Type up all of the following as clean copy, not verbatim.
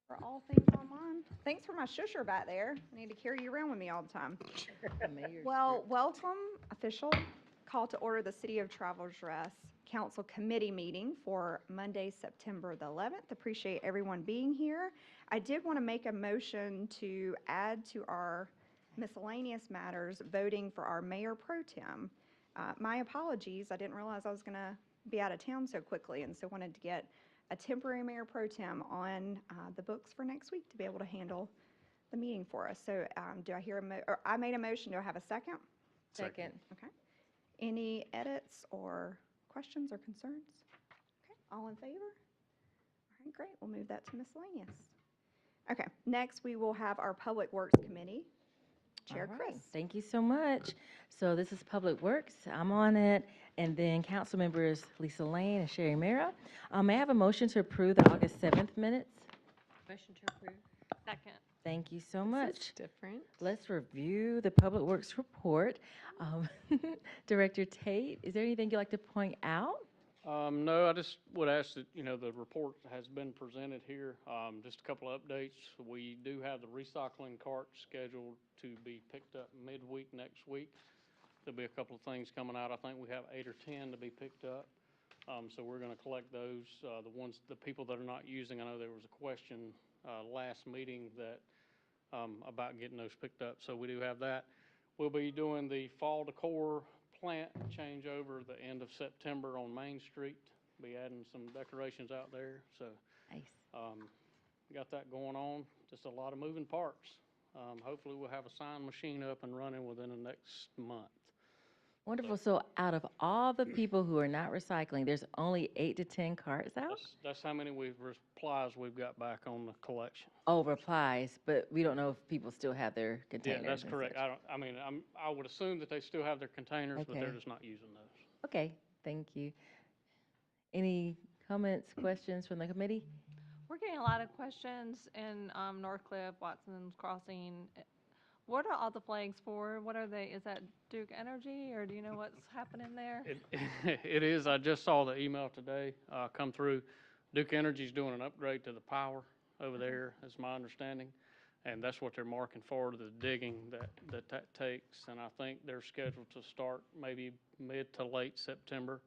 For all things online. Thanks for my shusher back there. I need to carry you around with me all the time. The mayor's Well, script. welcome, official call to order the City of Travelers Rest Council Committee meeting for Monday, September the 11th. Appreciate everyone being here. I did want to make a motion to add to our miscellaneous matters voting for our mayor pro tem. My apologies, I didn't realize I was going to be out of town so quickly, and so wanted to get a temporary mayor pro tem on the books for next week to be able to handle the meeting for us. So do I hear or I made a motion, do I have a second? Second. Okay. Any edits or questions or concerns? Okay, all in favor? All right, great, we'll move that to miscellaneous. Okay, next we will have our Public Works Committee. Chair All right. Chris. Thank you so much. So this is Public Works. I'm on it. And then council members Lisa Lane and Sherry Mara. May I have a motion to approve the August 7th minutes? Motion to approve. Second. Thank you so This is much. different. Let's review the Public Works report. Director Tate, is there anything you'd like to point out? No, I just would ask that, the report has been presented here. Just a couple of updates. We do have the recycling cart scheduled to be picked up midweek next week. There'll be a couple of things coming out. I think we have 8 or 10 to be picked up. So we're going to collect those. The people that are not using, I know there was a question last meeting that about getting those picked up. So we do have that. We'll be doing the fall decor plant changeover the end of September on Main Street. Be adding some decorations out there. So Nice. got that going on. Just a lot of moving parts. Hopefully we'll have a sign machine up and running within the next month. Wonderful. So out of all the people who are not recycling, there's only 8 to 10 carts out? That's how many replies we've got back on the collection. Oh, replies, but we don't know if people still have their containers. Yeah, that's and correct. such. I would assume that they still have their containers, but they're Okay. just not using those. Okay, thank you. Any comments, questions from the committee? We're getting a lot of questions in Northcliffe, Watson's Crossing. What are all the flags for? What are they? Is that Duke Energy, or do you know what's happening there? It is. I just saw the email today come through. Duke Energy's doing an upgrade to the power over there, is my understanding. And that's what they're marking for, the digging that takes. And I think they're scheduled to start maybe mid to late September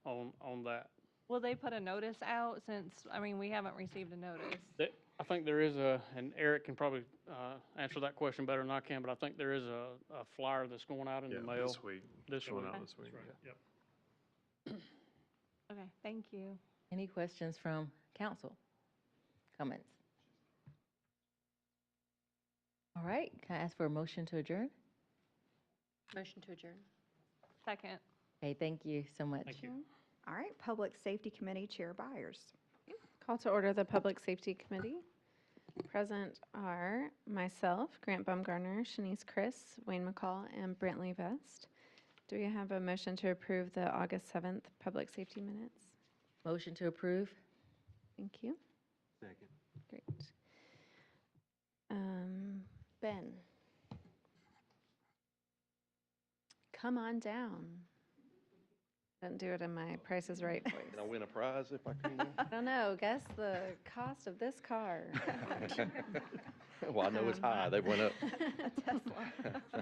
on that. Will they put a notice out since, we haven't received a notice? I think there is and Eric can probably answer that question better than I can, but I think there is a flyer that's going out in the mail. This week. This Going week. out this week. Yeah. Yep. Okay, thank you. Any questions from council? Comments? All right, can I ask for a motion to adjourn? Motion to adjourn. Second. Okay, thank you so much. Thank you. All right, Public Safety Committee, Chair Byers. Call to order the Public Safety Committee. Present are myself, Grant Baumgartner, Shanice Chris, Wayne McCall, and Brantley Vest. Do we have a motion to approve the August 7th Public Safety minutes? Motion to approve? Thank you. Second. Great. Ben. Come on down. Didn't do it in my Price is Right voice. Can I win a prize if I come I don't know. Guess the cost of this car. Well, I know it's high. They went up.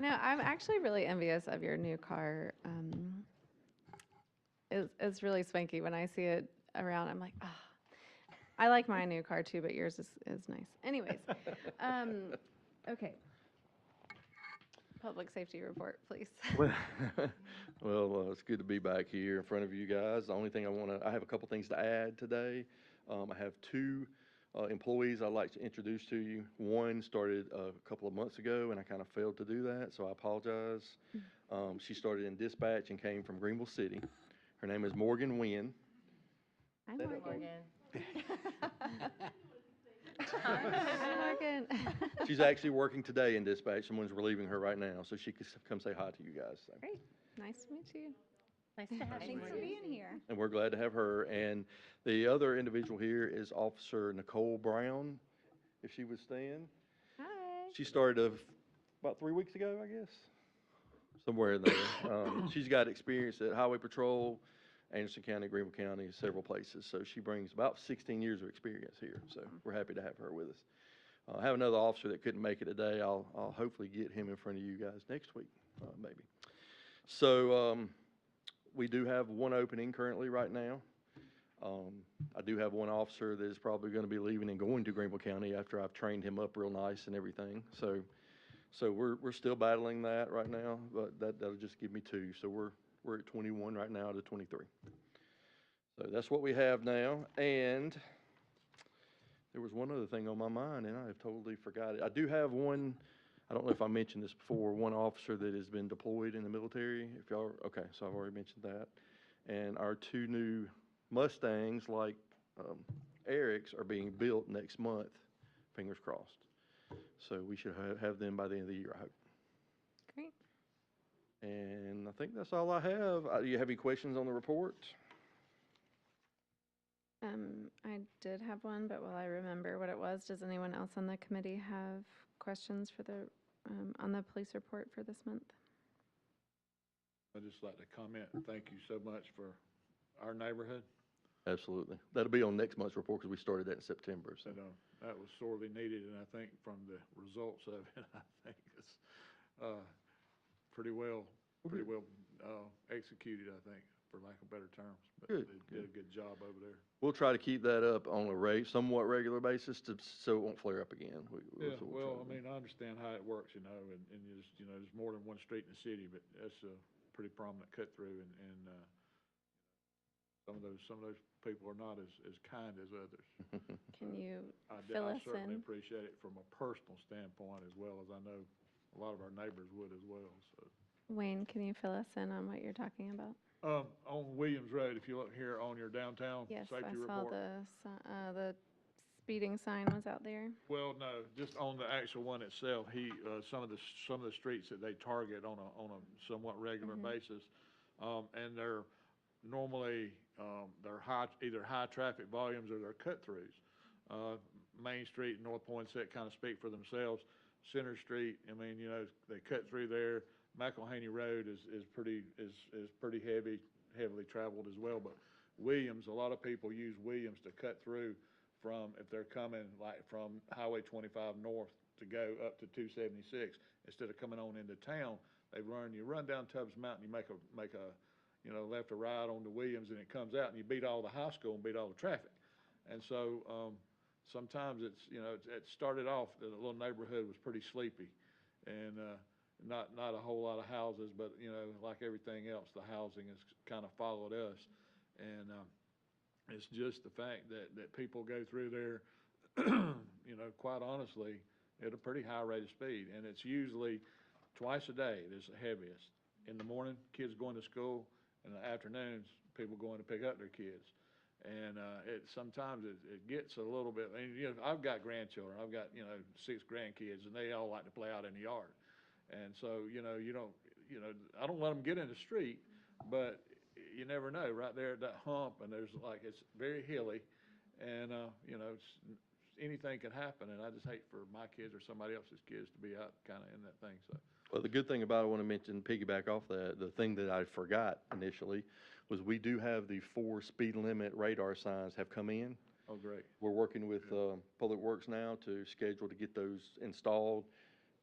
No, I'm actually really envious of your new car. It's really swanky. When I see it around, I'm like, ah. I like my new car too, but yours is nice. Anyways, okay. Public safety report, please. Well, it's good to be back here in front of you guys. The only thing I have a couple things to add today. I have 2 employees I'd like to introduce to you. One started a couple of months ago, and I kind of failed to do that, so I apologize. She started in dispatch and came from Greenville City. Her name is Morgan Wynn. Hi, That- Morgan. Hi, Hi, Morgan. She's actually working today in dispatch. Someone's relieving her right now, so she could come say hi to you guys. So. Great. Nice to meet you. Nice to have you. Thanks for being here. And we're glad to have her. And the other individual here is Officer Nicole Brown, if she would stand. Hi. She started about 3 weeks ago, I guess, somewhere in there. She's got experience at Highway Patrol, Anderson County, Greenville County, several places. So she brings about 16 years of experience here, so we're happy to have her with us. I have another officer that couldn't make it today. I'll hopefully get him in front of you guys next week, maybe. So, we do have one opening currently right now. I do have one officer that is probably going to be leaving and going to Greenville County after I've trained him up real nice and everything. So we're still battling that right now, but that'll just give me two. So we're at 21 right now to 23. So that's what we have now. And there was one other thing on my mind, and I have totally forgot it. I do have one, I don't know if I mentioned this before, one officer that has been deployed in the military. If y'all, okay, so I've already mentioned that. And our two new Mustangs, like Eric's, are being built next month, fingers crossed. So we should have them by the end of the year, I hope. Great. And I think that's all I have. Do you have any questions on the report? I did have one, but while I remember what it was, does anyone else on the committee have questions for the, on the police report for this month? I'd just like to comment, and thank you so much for our neighborhood. Absolutely. That'll be on next month's report because we started that in September, so. That was sorely needed, and I think from the results of it, I think it's pretty well executed, I think, for lack of better terms. But Good, they did a good job over there. We'll try to keep that up on a somewhat regular basis so it won't flare up again. Yeah, So we'll well, try I to- mean, I understand how it works, and there's, there's more than one street in the city, but that's a pretty prominent cut through, and some of those people are not as kind as others. Can you I fill us certainly in? appreciate it from a personal standpoint, as well as I know a lot of our neighbors would as well, so. Wayne, can you fill us in on what you're talking about? On Williams Road, if you look here on your downtown Yes, I safety saw report. the speeding sign was out there. Well, no, just on the actual one itself, some of the streets that they target on a somewhat regular basis, and they're normally, they're either high traffic volumes or they're cut-throughs. Main Street and North Poinsett kind of speak for themselves. Center Street, I mean, they cut through there. McElhaney Road is pretty heavily traveled as well, but Williams, a lot of people use Williams to cut through if they're coming like from Highway 25 north to go up to 276, instead of coming on into town, you run down Tubbs Mountain, you make a left or right onto Williams, and it comes out, and you beat all the high school and beat all the traffic. And so, sometimes it started off, the little neighborhood was pretty sleepy, and, not a whole lot of houses, but, like everything else, the housing has kind of followed us. And, it's just the fact that people go through there, quite honestly, at a pretty high rate of speed. And it's usually twice a day, it is the heaviest. In the morning, kids going to school, in the afternoons, people going to pick up their kids. And, sometimes it gets a little bit, and, I've got grandchildren, I've got, 6 grandkids, and they all like to play out in the yard. And so, I don't let them get in the street, but you never know, right there at that hump, and it's very hilly, and, anything can happen, and I just hate for my kids or somebody else's kids to be out kind of in that thing, so. Well, the good thing about it, I want to mention, piggyback off that, the thing that I forgot initially was we do have the 4 speed limit radar signs have come in. Oh, great. We're working with Public Works now to schedule to get those installed.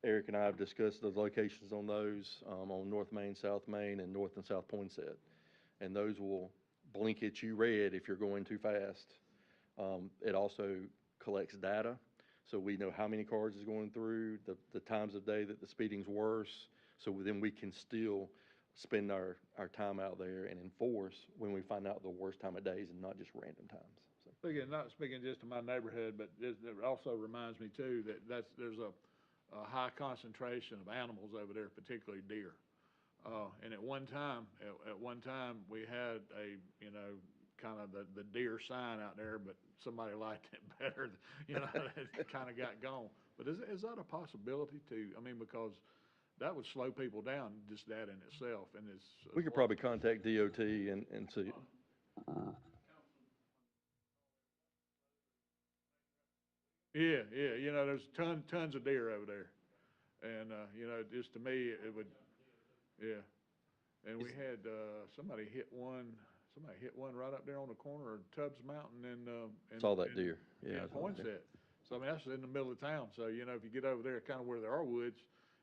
Eric and I have discussed the locations on those, on North Main, South Main, and North and South Poinsett. And those will blink at you red if you're going too fast. It also collects data, so we know how many cars is going through, the times of day that the speeding's worse, so then we can still spend our time out there and enforce when we find out the worst time of days and not just random times. So. Not speaking just to my neighborhood, but it also reminds me too that there's a high concentration of animals over there, particularly deer. And at one time we had kind of the deer sign out there, but somebody liked it better, it kind of got gone. But is that a possibility too? I mean, because that would slow people down, just that in itself, and it's. We could probably contact DOT and see. Yeah, there's tons of deer over there. And, just to me, it would, yeah. And we had, somebody hit one somebody hit one right up there on the corner of Tubbs Mountain and. Saw that and- deer, yeah. And I saw that deer. Poinsett. So I mean, that's in the middle of town. So, you know, if you get over there, kind of where there are woods,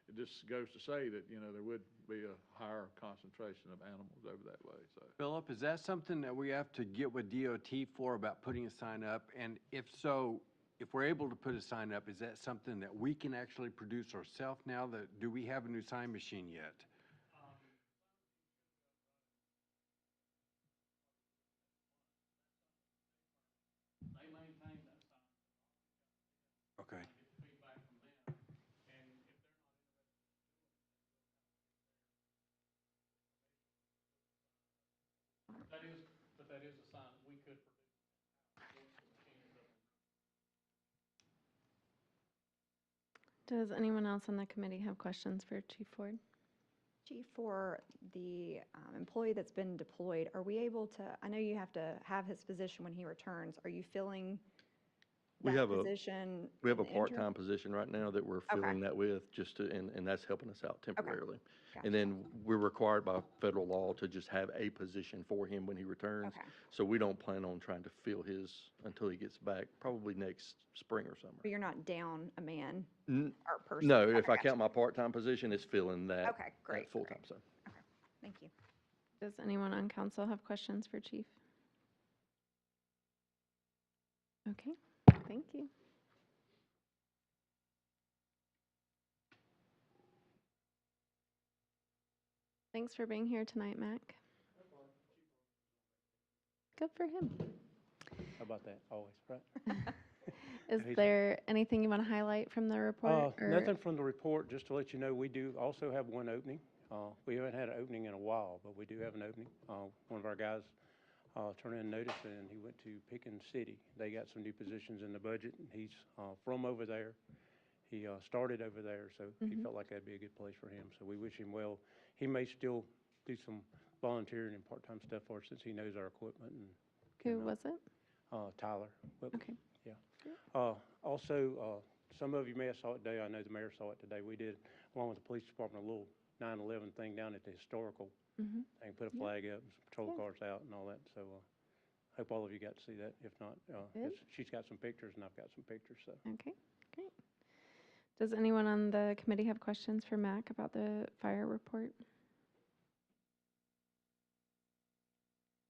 it just goes to say that, you know, there would be a higher concentration of animals over that way, so. Philip, is that something that we have to get with DOT for about putting a sign up? And if so, if we're able to put a sign up, is that something that we can actually produce ourselves now? Do we have a new sign machine yet? They maintain that sign, Okay. get feedback from them, and if they're not interested, that is, but that is a sign that we could produce once the machine is up. Does anyone else on the committee have questions for Chief Ford? Chief, for the employee that's been deployed, are we able to, I know you have to have his position when he returns. Are you filling We that have a- position? We have a in the interim? part-time position right now that we're Okay. filling that with, just to, and that's helping us out temporarily. Gotcha. And then we're required by federal law to just have a position for him when he returns. Okay. So we don't plan on trying to fill his until he gets back, probably next spring or summer. But you're not down a man N- or person? No, Okay, if I gotcha. count my part-time position, it's filling that. Okay, great, that full-time, so. Thank you. Does anyone on council have questions for Chief? Okay, thank you. Thanks for being here tonight, Mac. Good for him. How about that? Always, right? Is He's- there anything you want to highlight from the report? or- Nothing from the report, just to let you know, we do also have one opening. We haven't had an opening in a while, but we do have an opening. One of our guys turned in notice, and he went to Pickens City. They got some new positions in the budget, and he's from over there. He started over there, so he felt like that'd be a good place for him. So we wish him well. He may still do some volunteering and part-time stuff for us since he knows our equipment and Who can, was it? Tyler. Whip. Okay. Also, some of you may have saw it today, I know the mayor saw it today, we did, along with the police department, a little 9/11 thing down at the historical. Mhm. They put a Yeah. flag up, some patrol Yeah. cars out and all that, so, hope all of you got to see that. If not, Good. she's got some pictures and I've got some pictures, so. Okay, great. Does anyone on the committee have questions for Mac about the fire report?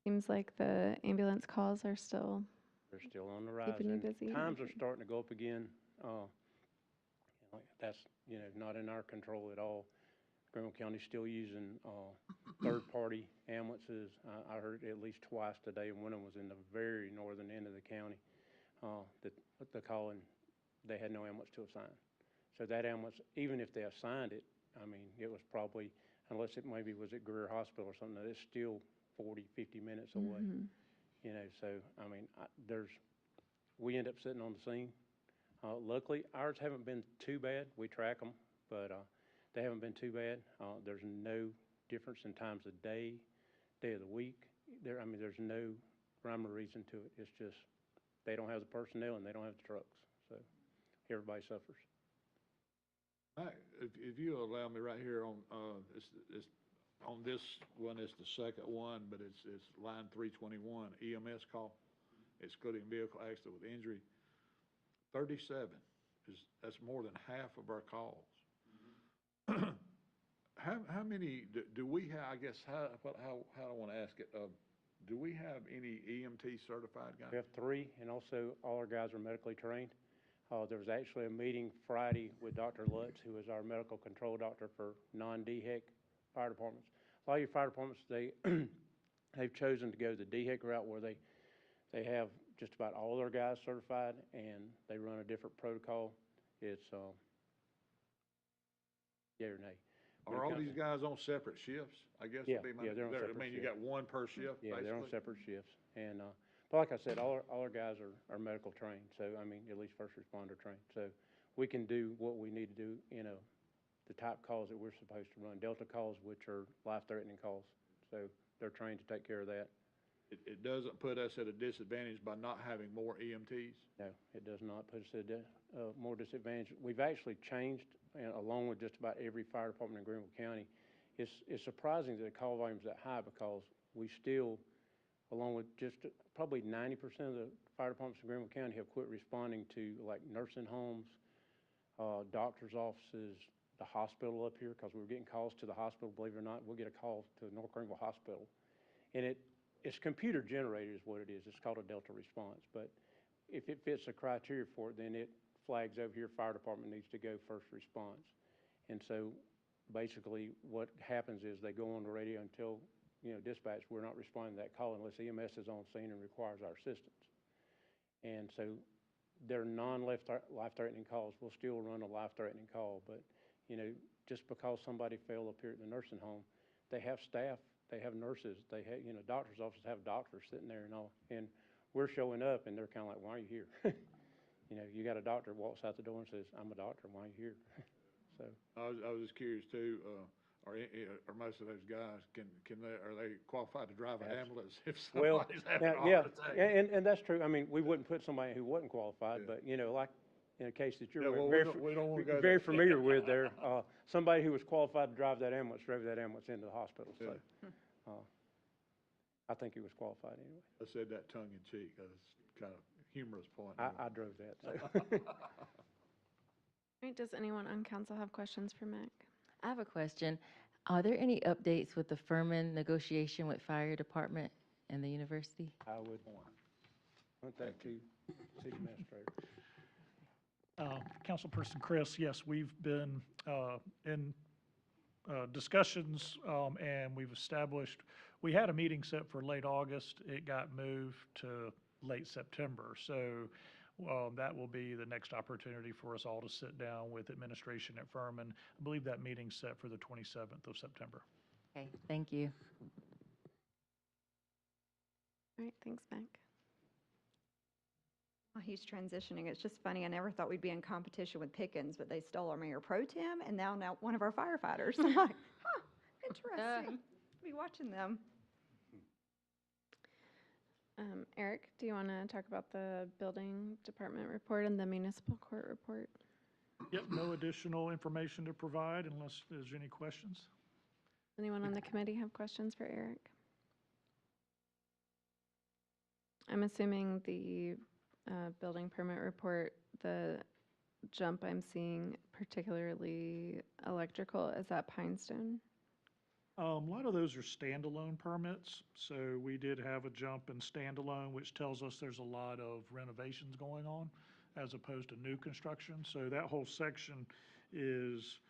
Seems like the ambulance calls are still, They're still on the rise. Keeping you and busy, Times are okay. starting to go up again. That's, not in our control at all. Greenville County's still using third-party ambulances. I heard at least twice today, and one of them was in the very northern end of the county, that the call, and they had no ambulance to assign. So that ambulance, even if they assigned it, I mean, it was probably, unless it maybe was at Greer Hospital or something, it's still 40, 50 minutes away. Mhm. So, I mean, we end up sitting on the scene. Luckily, ours haven't been too bad. We track them, but they haven't been too bad. There's no difference in times of day of the week. There's no rhyme or reason to it. It's just, they don't have the personnel and they don't have the trucks, so everybody suffers. If you allow me right here on, it's, on this one, it's the second one, but it's line 321, EMS call, excluding vehicle accident with injury. 37 that's more than half of our calls. How many, do we have, I guess, how do I want to ask it? Do we have any EMT certified guys? We have 3, and also all our guys are medically trained. There was actually a meeting Friday with Dr. Lutz, who is our medical control doctor for non-DHEC fire departments. A lot of your fire departments, they've chosen to go the DHEC route where they have just about all their guys certified, and they run a different protocol. It's, yea or nay. When it Are all comes- these guys on separate shifts? I guess Yeah, would be my, yeah, they're on I separate mean, you shifts. got one per shift, Yeah, they're on basically? separate shifts. And, but like I said, all our guys are medical trained, so, I mean, at least first responder trained. So we can do what we need to do, the type calls that we're supposed to run. Delta calls, which are life-threatening calls. So they're trained to take care of that. It doesn't put us at a disadvantage by not having more EMTs? No, it does not put us at a more disadvantage. We've actually changed, along with just about every fire department in Greenville County. It's surprising that the call volume's that high because we still along with just probably 90% of the fire departments in Greenville County have quit responding to like nursing homes, doctor's offices, the hospital up here, because we were getting calls to the hospital, believe it or not. We'll get a call to North Greenville Hospital. And it's computer generated is what it is. It's called a Delta response. But if it fits the criteria for it, then it flags over here, fire department needs to go first response. And so basically what happens is they go on the radio and tell, dispatch, we're not responding to that call unless EMS is on scene and requires our assistance. And so they're non-life-threatening calls. We'll still run a life-threatening call, but, just because somebody fell up here at the nursing home, they have staff, they have nurses, they have, doctor's offices have doctors sitting there and all, and we're showing up and they're kind of like, why are you here? You got a doctor walks out the door and says, I'm a doctor, why are you here? So. I was just curious too, are most of those guys, are they qualified to drive an ambulance if Well, somebody's having a yeah, heart attack? and that's true. I mean, we wouldn't put somebody who wasn't qualified, but, like in a case that Yeah, you're well, we don't wanna go very there. familiar with there, somebody who was qualified to drive that ambulance drove that ambulance into the hospital, so. I think he was qualified anyway. I said that tongue in cheek, that's kind of humorous point. I drove that, so. All right, does anyone on council have questions for Mac? I have a question. Are there any updates with the Furman negotiation with fire department and the university? I would want that to city administrator. Councilperson Chris, yes, we've been in discussions, and we've established, we had a meeting set for late August. It got moved to late September. So that will be the next opportunity for us all to sit down with administration at Furman. I believe that meeting's set for the 27th of September. Okay, thank you. All right, thanks, Mac. While he's transitioning, it's just funny, I never thought we'd be in competition with Pickens, but they stole our mayor pro tem and now one of our firefighters. I'm like, interesting. Be watching them. Eric, do you want to talk about the building department report and the municipal court report? Yep, no additional information to provide unless there's any questions. Anyone on the committee have questions for Eric? I'm assuming the building permit report, the jump I'm seeing, particularly electrical, is that Pinestone? A lot of those are standalone permits, so we did have a jump in standalone, which tells us there's a lot of renovations going on as opposed to new construction. So that whole section is,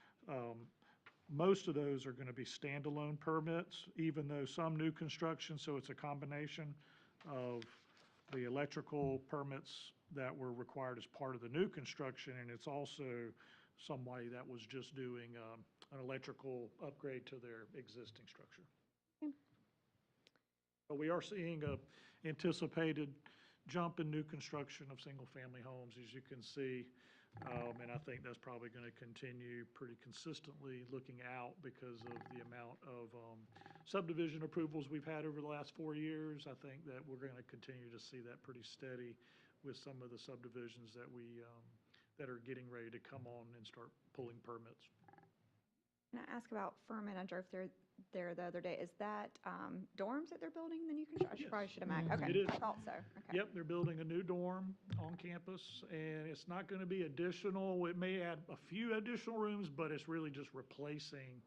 most of those are going to be standalone permits, even though some new construction, so it's a combination of the electrical permits that were required as part of the new construction, and it's also somebody that was just doing an electrical upgrade to their existing structure. Okay. But we are seeing a anticipated jump in new construction of single-family homes, as you can see. And I think that's probably going to continue pretty consistently looking out because of the amount of subdivision approvals we've had over the last 4 years. I think that we're going to continue to see that pretty steady with some of the subdivisions that that are getting ready to come on and start pulling permits. Can I ask about Furman? I drove through there the other day. Is that dorms that they're building, the new construction? I probably should have It is. I thought so. Okay. Yep, they're building a new dorm on campus, and it's not going to be additional. It may add a few additional rooms, but it's really just replacing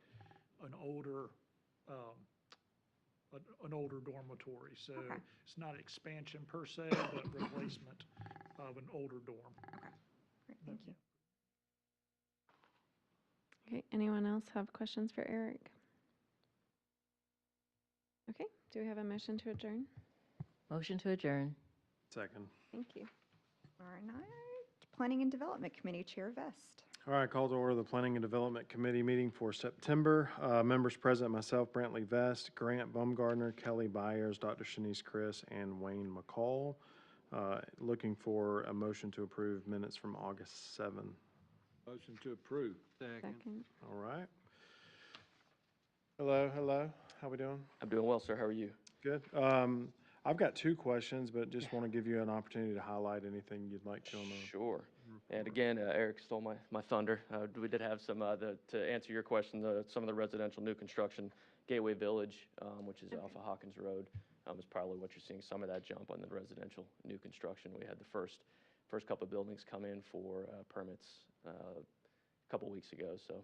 an older dormitory. So Okay. it's not expansion per se, but replacement of an older dorm. Great, thank you. Okay, anyone else have questions for Eric? Okay, do we have a motion to adjourn? Motion to adjourn. Second. Thank you. All right. Planning and Development Committee, Chair Vest. All right, call to order the Planning and Development Committee meeting for September. Members present, myself, Brantley Vest, Grant Bumgardner, Kelly Byers, Dr. Shanice Chris, and Wayne McCall. Looking for a motion to approve minutes from August 7. Motion to approve. Second. All right. Hello. How we doing? I'm doing well, sir. How are you? Good. I've got 2 questions, but just want to give you an opportunity to highlight anything you'd like to on the. Sure. And again, Eric stole my thunder. We did have some, to answer your question, some of the residential new construction, Gateway Village, which is off of Hawkins Road. is probably what you're seeing, some of that jump on the residential new construction. We had the first couple of buildings come in for permits a couple weeks ago, so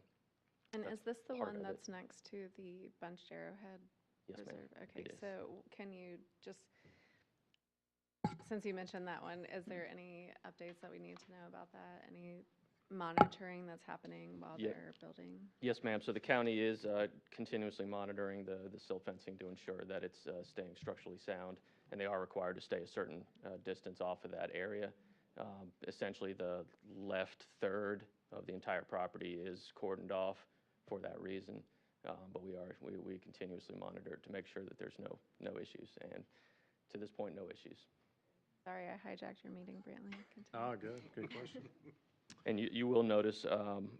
And That's is this the part one of it. that's next to the Bunched Arrowhead yes, ma'am. Reserve? Okay, it is. so can you just, since you mentioned that one, is there any updates that we need to know about that? Any monitoring that's happening while Yeah. they're building? Yes, ma'am. So the county is continuously monitoring the silt fencing to ensure that it's staying structurally sound, and they are required to stay a certain distance off of that area. Essentially, the left third of the entire property is cordoned off for that reason. But we continuously monitor it to make sure that there's no issues, and to this point, no issues. Sorry, I hijacked your meeting, Brantley. Continue. Ah, good question. And you will notice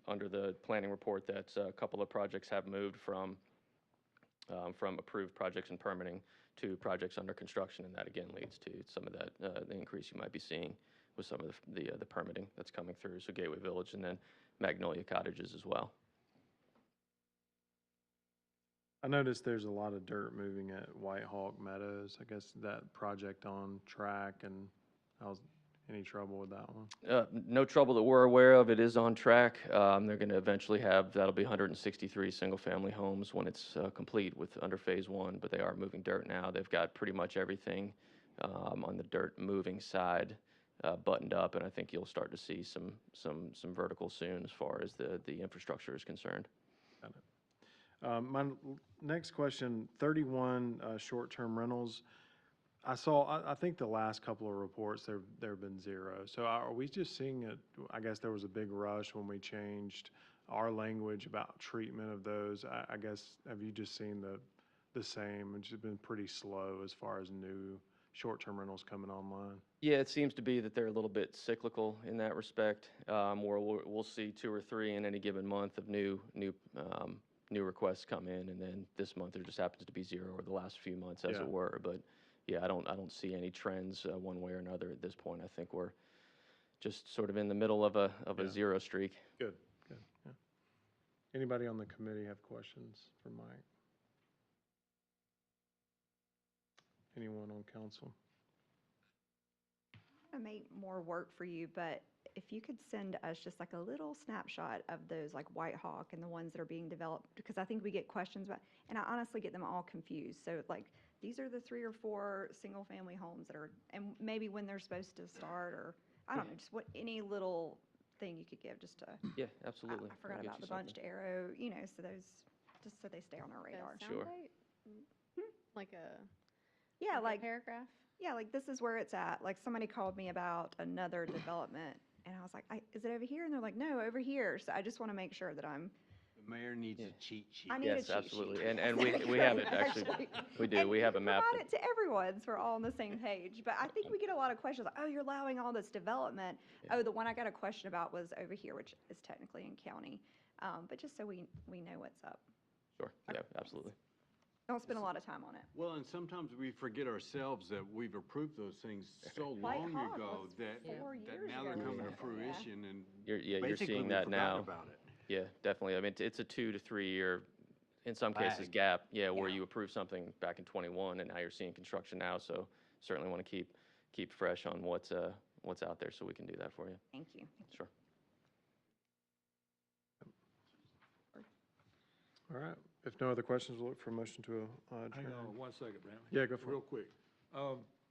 under the planning report that a couple of projects have moved from approved projects and permitting to projects under construction, and that again leads to some of that, the increase you might be seeing with some of the permitting that's coming through, so Gateway Village and then Magnolia Cottages as well. I noticed there's a lot of dirt moving at White Hawk Meadows. I guess that project on track, and any trouble with that one? No trouble that we're aware of. It is on track. They're going to eventually that'll be 163 single-family homes when it's complete under Phase 1, but they are moving dirt now. They've got pretty much everything on the dirt moving side buttoned up, and I think you'll start to see some vertical soon as far as the infrastructure is concerned. Got it. My next question, 31 short-term rentals. I think the last couple of reports, there have been 0. So are we just seeing I guess there was a big rush when we changed our language about treatment of those. I guess, have you just seen the same? It's just been pretty slow as far as new short-term rentals coming online? Yeah, it seems to be that they're a little bit cyclical in that respect, where we'll see 2 or 3 in any given month of new requests come in, and then this month there just happens to be 0, or the last few months, as Yeah. it were. But yeah, I don't see any trends one way or another at this point. I think we're just sort of in the middle of a Yeah. 0 streak. Good. Yeah. Anybody on the committee have questions for Mike? Anyone on council? To make more work for you, but if you could send us just like a little snapshot of those, like White Hawk and the ones that are being developed, because I think we get questions about, and I honestly get them all confused. So like, these are the 3 or 4 single-family homes that are, and maybe when they're supposed to start, or, I don't know, just any little thing you could give, just to, Yeah, absolutely. I I'll forgot get about you the something. Bunched Arrow, so those, just so they stay on our The radar. Sure. soundbite? Like a Yeah, a like, paragraph? yeah, like this is where it's at. Like somebody called me about another development, and I was like, is it over here? And they're like, no, over here. So I just want to make sure that The mayor needs Yeah. a cheat sheet. I need a Yes, cheat absolutely. sheet. And we have it, actually. We do. And We have a you map. provide it to everyone, so we're all on the same page. But I think we get a lot of questions, like, oh, you're allowing all this development. Yeah. Oh, the one I got a question about was over here, which is technically in county. But just so we know what's up. Sure, yeah, absolutely. Don't spend a lot of time on it. Well, and sometimes we forget ourselves that we've approved those things so White long Hawk ago was that 4 that years now ago they're or coming to something, yeah. fruition, and You're basically seeing we've that forgotten now. about it. Yeah, definitely. I mean, it's a 2 to 3 year, in some cases, Lag. gap. Yeah, where Yeah. you approved something back in '21, and now you're seeing construction now. So certainly want to keep fresh on what's out there, so we can do that for you. Thank you. Sure. All right. If no other questions, we'll look for a motion to Hang adjourn. on 1 second, Brantley. Yeah, go for it. Real quick.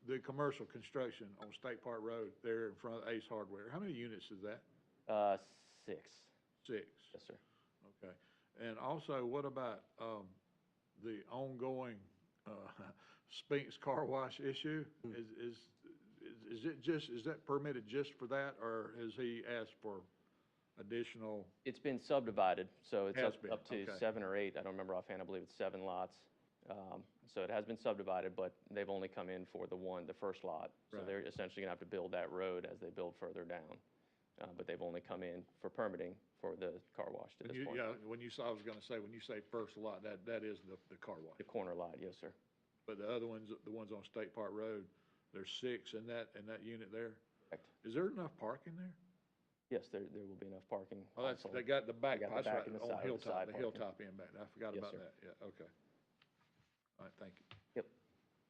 The commercial construction on State Park Road there in front of Ace Hardware, how many units is that? 6. 6? Yes, sir. Okay. And also, what about, the ongoing, Spinks Car Wash issue? Is it just, is that permitted just for that, or has he asked for additional? It's been subdivided, so it's Has been, up to okay. 7 or 8. I don't remember offhand. I believe it's 7 lots. So it has been subdivided, but they've only come in for the first lot. So Right. they're essentially going to have to build that road as they build further down. But they've only come in for permitting for the car wash to When this you, point. yeah, I was gonna say, when you say first lot, that is the car wash. The corner lot, yes, sir. But the other ones, the ones on State Park Road, there's 6 in that unit there. Correct. Is there enough parking there? Yes, there will be enough parking. Oh, that's, also. they got the back, They got the that's back right, and the on side- the Hilltop, side the parking. Hilltop end back there. I forgot Yes, about sir. that, yeah, okay. All right, thank you. Yep.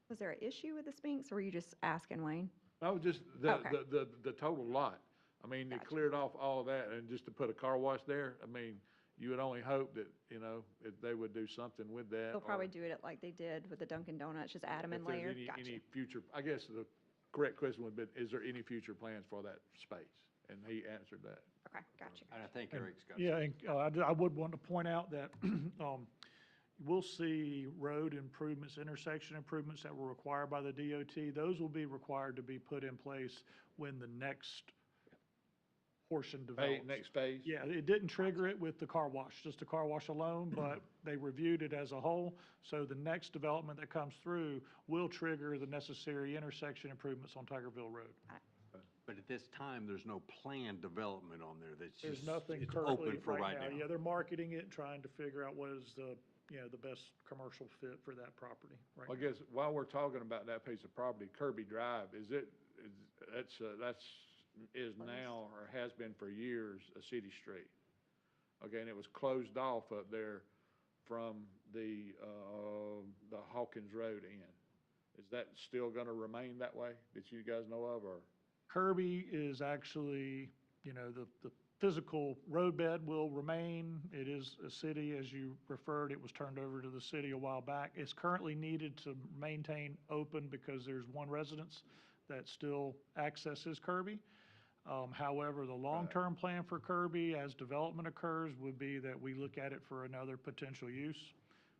Was there an issue with the Spinks, or were you just asking, Wayne? No, just Okay. the total lot. I mean, they Gotcha. cleared off all that, and just to put a car wash there, I mean, you would only hope that, you know, if they would do something with that. They'll probably or do it like they did with the Dunkin' Donuts, just add them in if there's later. any- Gotcha. Any future, I guess the correct question would be, is there any future plans for that space? And he answered that. Okay, gotcha. And I think Eric's got. Yeah, and I would want to point out that we'll see road improvements, intersection improvements that were required by the DOT. Those will be required to be put in place when the next portion develops. Next phase? Yeah, it didn't trigger it with the car wash, just the car wash alone, but they reviewed it as a whole. So the next development that comes through will trigger the necessary intersection improvements on Tigerville Road. But at this time, there's no planned development on there. That's There's just, nothing it's currently open for right now. now. Yeah, they're marketing it, trying to figure out what is the, you know, the best commercial fit for that property right I now. guess while we're talking about that piece of property, Kirby Drive, that's now, or has been for years, a city street. Okay, and it was closed off up there from the Hawkins Road end. Is that still gonna remain that way, that you guys know of, or? Kirby is actually, you know, the physical roadbed will remain. It is a city, as you referred, it was turned over to the city a while back. It's currently needed to maintain open because there's one residence that still accesses Kirby. However, the long-term plan for Kirby, as development occurs, would be that we look at it for another potential use.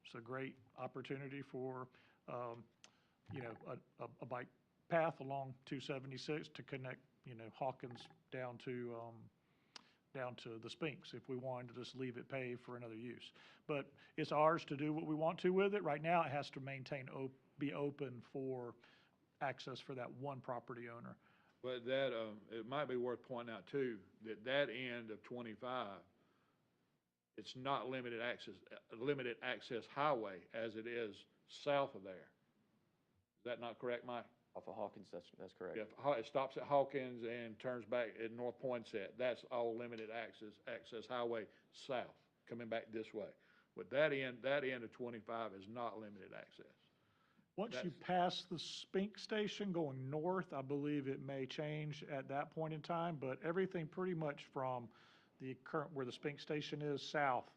It's a great opportunity for, you know, a bike path along 276 to connect, you know, Hawkins down to the Spinks, if we wanted to just leave it paved for another use. But it's ours to do what we want to with it. Right now, it has to be open for access for that one property owner. But that, it might be worth pointing out too, that end of 25, it's not limited access highway as it is south of there. Is that not correct, Mike? Off of Hawkins, that's correct. Yeah, it stops at Hawkins and turns back at North Poinsett. That's all limited access highway south, coming back this way. But that end of 25 is not limited access. Once you pass the Spink station going north, I believe it may change at that point in time, but everything pretty much from the current, where the Spink station is, south,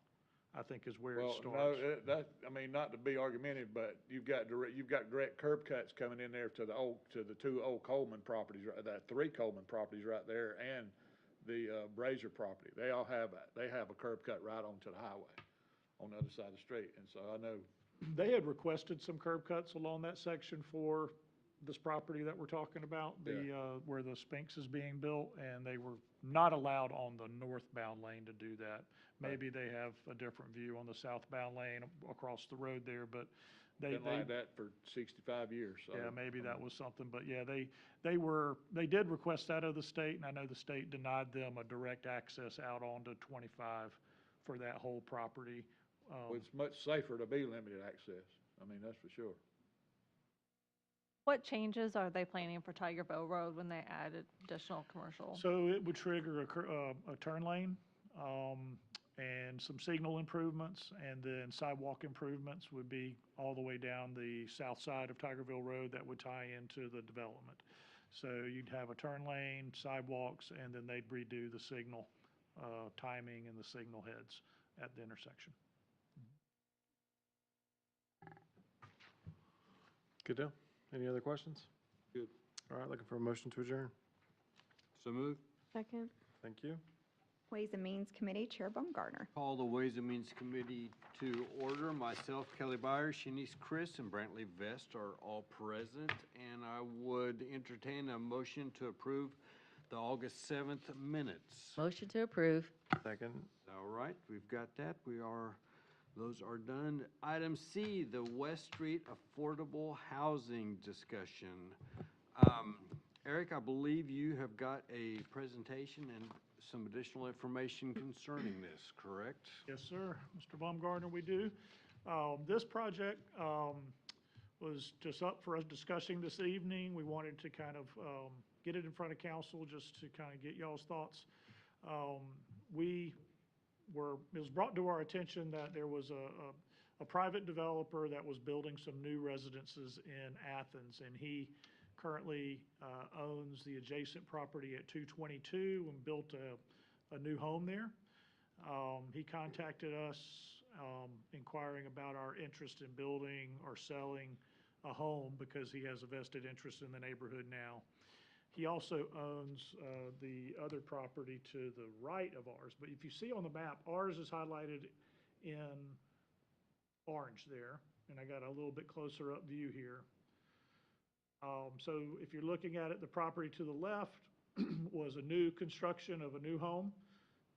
I think is where it Well, starts. no, I mean, not to be argumentative, but you've got direct curb cuts coming in there to the two old Coleman properties, the three Coleman properties right there, and the Brazier property. They have a curb cut right onto the highway on the other side of the street, and so I know. They had requested some curb cuts along that section for this property that we're talking about, where the Spinks is being built, and they were not allowed on the northbound lane to do that. Maybe they have a different view on the southbound lane across the road there, but they. Been like that for 65 years, so. Yeah, maybe that was something, but yeah, they did request that of the state, and I know the state denied them a direct access out onto 25 for that whole property. Well, it's much safer to be limited access. I mean, that's for sure. What changes are they planning for Tigerville Road when they add additional commercial? So it would trigger a turn lane, and some signal improvements, and then sidewalk improvements would be all the way down the south side of Tigerville Road that would tie into the development. So you'd have a turn lane, sidewalks, and then they'd redo the signal timing and the signal heads at the intersection. Good deal. Any other questions? Good. All right, looking for a motion to adjourn. So moved. Second. Thank you. Ways and Means Committee, Chair Baumgartner. Call the Ways and Means Committee to order. Myself, Kelly Byers, Shanice Chris, and Brantley Vest are all present. And I would entertain a motion to approve the August 7th minutes. Motion to approve. Second. All right, we've got that. Those are done. Item C, the West Street Affordable Housing discussion. Eric, I believe you have got a presentation and some additional information concerning this, correct? Yes, sir. Mr. Baumgartner, we do. This project was just up for us discussing this evening. We wanted to kind of get it in front of council just to kind of get y'all's thoughts. It was brought to our attention that there was a private developer that was building some new residences in Athens, and he currently owns the adjacent property at 222 and built a new home there. He contacted us inquiring about our interest in building or selling a home because he has a vested interest in the neighborhood now. He also owns the other property to the right of ours. But if you see on the map, ours is highlighted in orange there, and I got a little bit closer up view here. So if you're looking at it, the property to the left was a new construction of a new home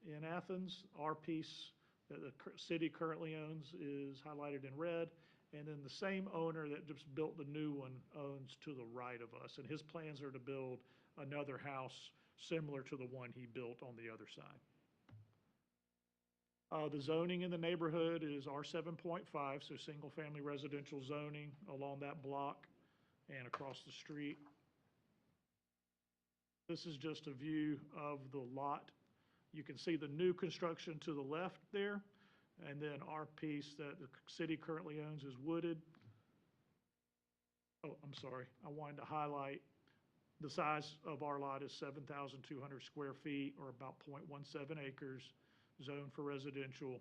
in Athens. Our piece that the city currently owns is highlighted in red. And then the same owner that just built the new one owns to the right of us. And his plans are to build another house similar to the one he built on the other side. The zoning in the neighborhood is R7.5, so single-family residential zoning along that block and across the street. This is just a view of the lot. You can see the new construction to the left there, and then our piece that the city currently owns is wooded. Oh, I'm sorry, I wanted to highlight the size of our lot is 7,200 square feet, or about 0.17 acres, zoned for residential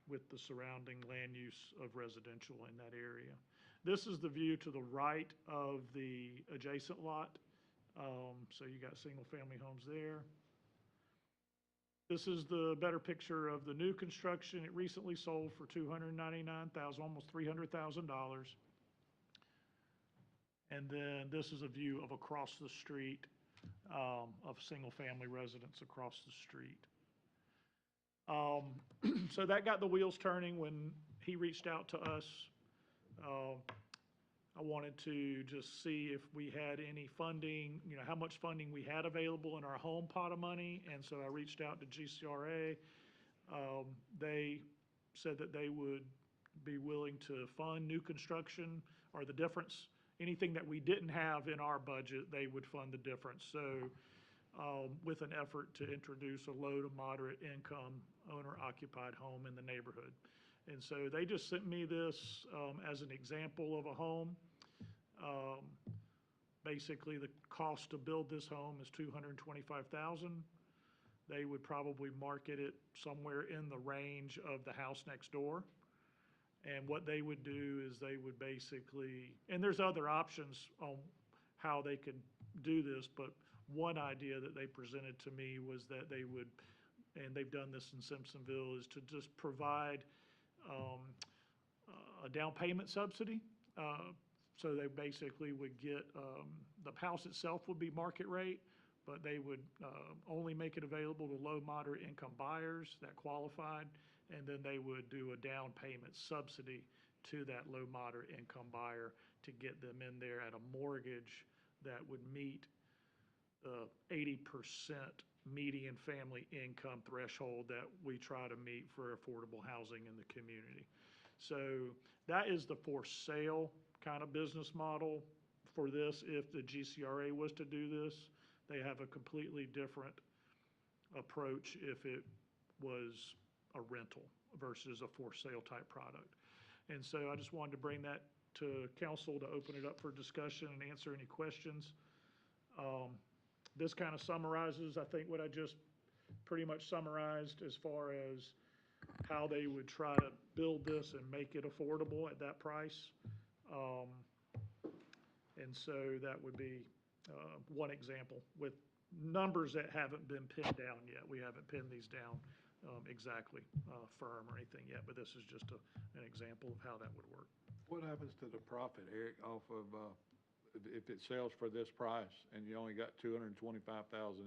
with the surrounding land use of residential in that area. This is the view to the right of the adjacent lot. So you got single-family homes there. This is the better picture of the new construction. It recently sold for $299,000, almost $300,000. And then this is a view of across the street, of single-family residence across the street. So that got the wheels turning when he reached out to us. I wanted to just see if we had any funding, you know, how much funding we had available in our home pot of money. And so I reached out to GCRA. They said that they would be willing to fund new construction or the difference. Anything that we didn't have in our budget, they would fund the difference. So with an effort to introduce a low to moderate income owner-occupied home in the neighborhood. And so they just sent me this as an example of a home. Basically, the cost to build this home is $225,000. They would probably market it somewhere in the range of the house next door. And what they would do is they would basically, and there's other options on how they could do this, but one idea that they presented to me was that they would, and they've done this in Simpsonville, is to just provide a down payment subsidy. So they basically would get, the house itself would be market rate, but they would only make it available to low, moderate income buyers that qualified, and then they would do a down payment subsidy to that low, moderate income buyer to get them in there at a mortgage that would meet the 80% median family income threshold that we try to meet for affordable housing in the community. So that is the for sale kind of business model for this. If the GCRA was to do this, they have a completely different approach if it was a rental versus a for sale type product. And so I just wanted to bring that to council to open it up for discussion and answer any questions. This kind of summarizes, I think, what I just pretty much summarized as far as how they would try to build this and make it affordable at that price. And so that would be one example with numbers that haven't been pinned down yet. We haven't pinned these down exactly firm or anything yet, but this is just an example of how that would work. What happens to the profit, Eric, off of, if it sells for this price and you only got 225,000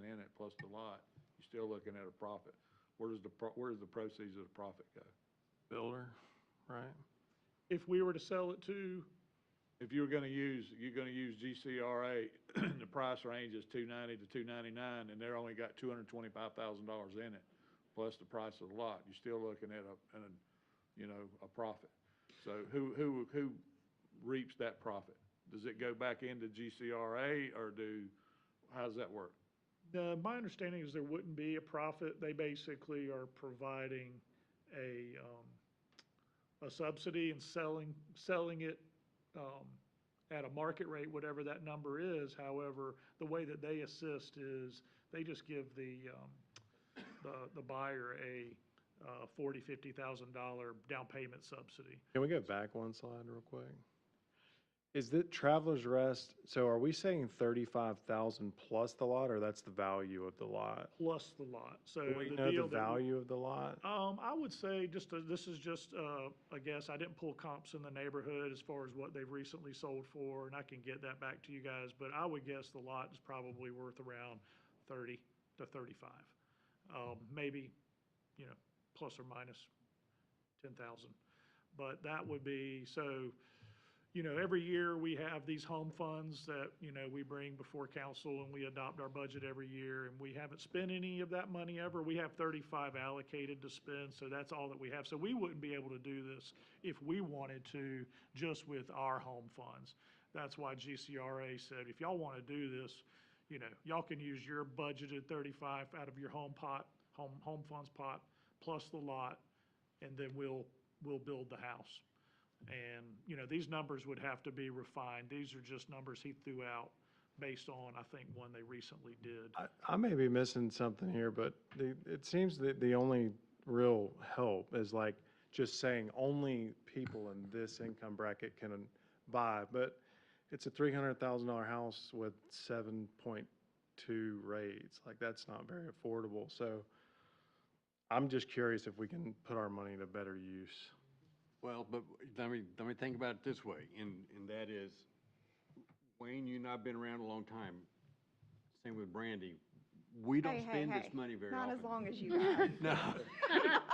in it plus the lot, you're still looking at a profit? Where does the proceeds of the profit go? Builder, right? If we were to sell it to, If you're gonna use GCRA, the price range is $290 to $299, and they're only got $225,000 in it, plus the price of the lot, you're still looking at a profit. So who reaps that profit? Does it go back into GCRA, or how does that work? my understanding is there wouldn't be a profit. They basically are providing a a subsidy and selling it, at a market rate, whatever that number is. However, the way that they assist is they just give the buyer a $40,000-$50,000 down payment subsidy. Can we go back one slide real quick? Is that Travelers Rest, so are we saying 35,000 plus the lot, or that's the value of the lot? Plus the lot. So Do we the know the deal that we- value of the lot? I would say this is just a guess. I didn't pull comps in the neighborhood as far as what they've recently sold for, and I can get that back to you guys, but I would guess the lot is probably worth around 30 to 35. Maybe, plus or minus 10,000. But that would be, so, every year we have these home funds that, we bring before council and we adopt our budget every year, and we haven't spent any of that money ever. We have 35 allocated to spend, so that's all that we have. So we wouldn't be able to do this if we wanted to, just with our home funds. That's why GCRA said, if y'all want to do this, y'all can use your budgeted 35 out of your home funds pot, plus the lot, and then we'll build the house. And, these numbers would have to be refined. These are just numbers he threw out based on, I think, one they recently did. I may be missing something here, but it seems that the only real help is like just saying only people in this income bracket can buy, but it's a $300,000 house with 7.2 rates. Like, that's not very affordable. So I'm just curious if we can put our money to better use. Well, but let me think about it this way, and that is, Wayne, you and I have been around a long time. Same with Brandy. We don't spend this money very often. Not as long as you guys. No.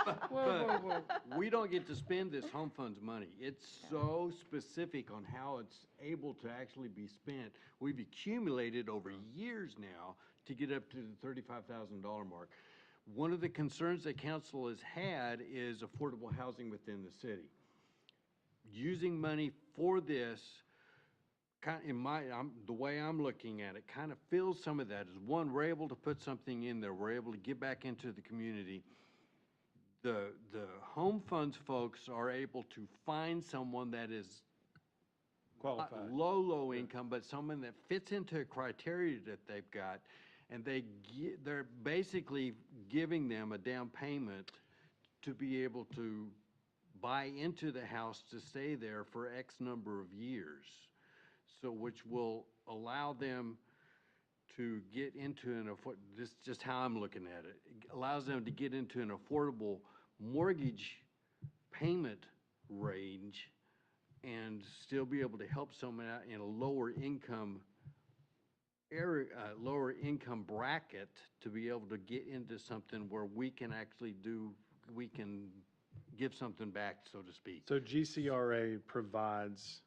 But we don't get to spend this home funds money. It's so specific on how it's able to actually be spent. We've accumulated over years now to get up to the $35,000 mark. One of the concerns that council has had is affordable housing within the city. Using money for this, the way I'm looking at it, kind of fills some of that. Is one, we're able to put something in there. We're able to get back into the community. The home funds folks are able to find someone that is Qualified. low income, but someone that fits into a criteria that they've got, and they're basically giving them a down payment to be able to buy into the house to stay there for X number of years. So which will allow them to get into this is just how I'm looking at it. It allows them to get into an affordable mortgage payment range and still be able to help someone out in a lower income area, lower income bracket, to be able to get into something where we can give something back, so to speak. So GCRA provides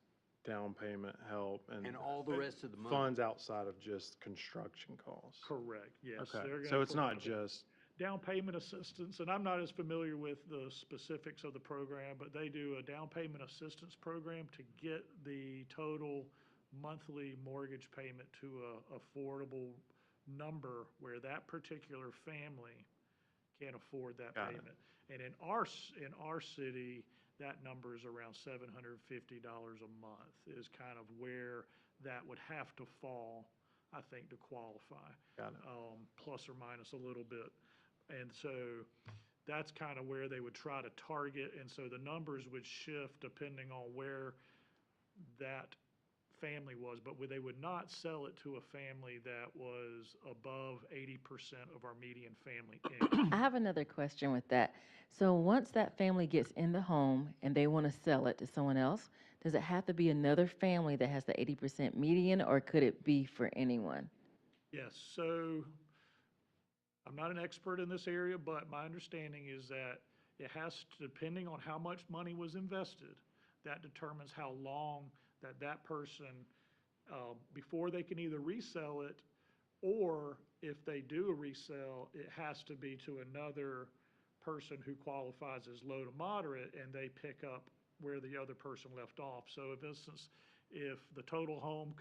down payment help and all the rest of the money. funds outside of just construction costs. Correct, yes. Okay, They're so gonna it's not provide just, down payment assistance, and I'm not as familiar with the specifics of the program, but they do a down payment assistance program to get the total monthly mortgage payment to a affordable number where that particular family can afford that Got it. payment. And in our city, that number is around $750 a month is kind of where that would have to fall, I think, to qualify. Got it. Plus or minus a little bit. And so that's kind of where they would try to target, and so the numbers would shift depending on where that family was, but they would not sell it to a family that was above 80% of our median family income. I have another question with that. So once that family gets in the home and they want to sell it to someone else, does it have to be another family that has the 80% median, or could it be for anyone? Yes, so I'm not an expert in this area, but my understanding is that it has to, depending on how much money was invested, that determines how long that person, before they can either resell it, or if they do a resell, it has to be to another person who qualifies as low to moderate, and they pick up where the other person left off. So for instance, if the total home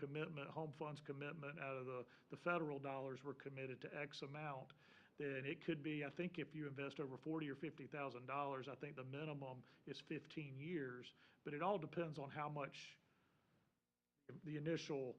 funds commitment out of the federal dollars were committed to X amount, then it could be, I think if you invest over $40,000 or $50,000, I think the minimum is 15 years, but it all depends on how much the initial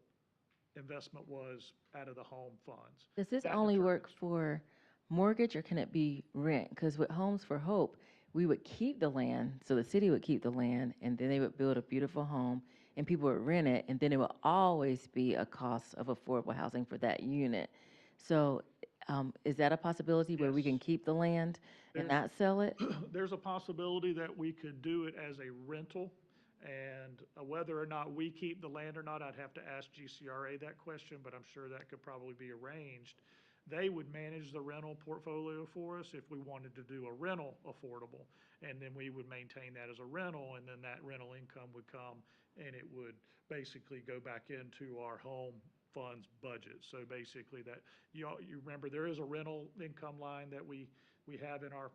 investment was out of the home funds. Does this That only work determines- for mortgage, or can it be rent? Because with Homes for Hope, we would keep the land, so the city would keep the land, and then they would build a beautiful home, and people would rent it, and then it would always be a cost of affordable housing for that unit. So, is that a possibility where we can Yes. keep the land and There's- not sell it? There's a possibility that we could do it as a rental, and whether or not we keep the land or not, I'd have to ask GCRA that question, but I'm sure that could probably be arranged. They would manage the rental portfolio for us if we wanted to do a rental affordable, and then we would maintain that as a rental, and then that rental income would come, and it would basically go back into our home funds budget. So basically that, you remember, there is a rental income line that we have in our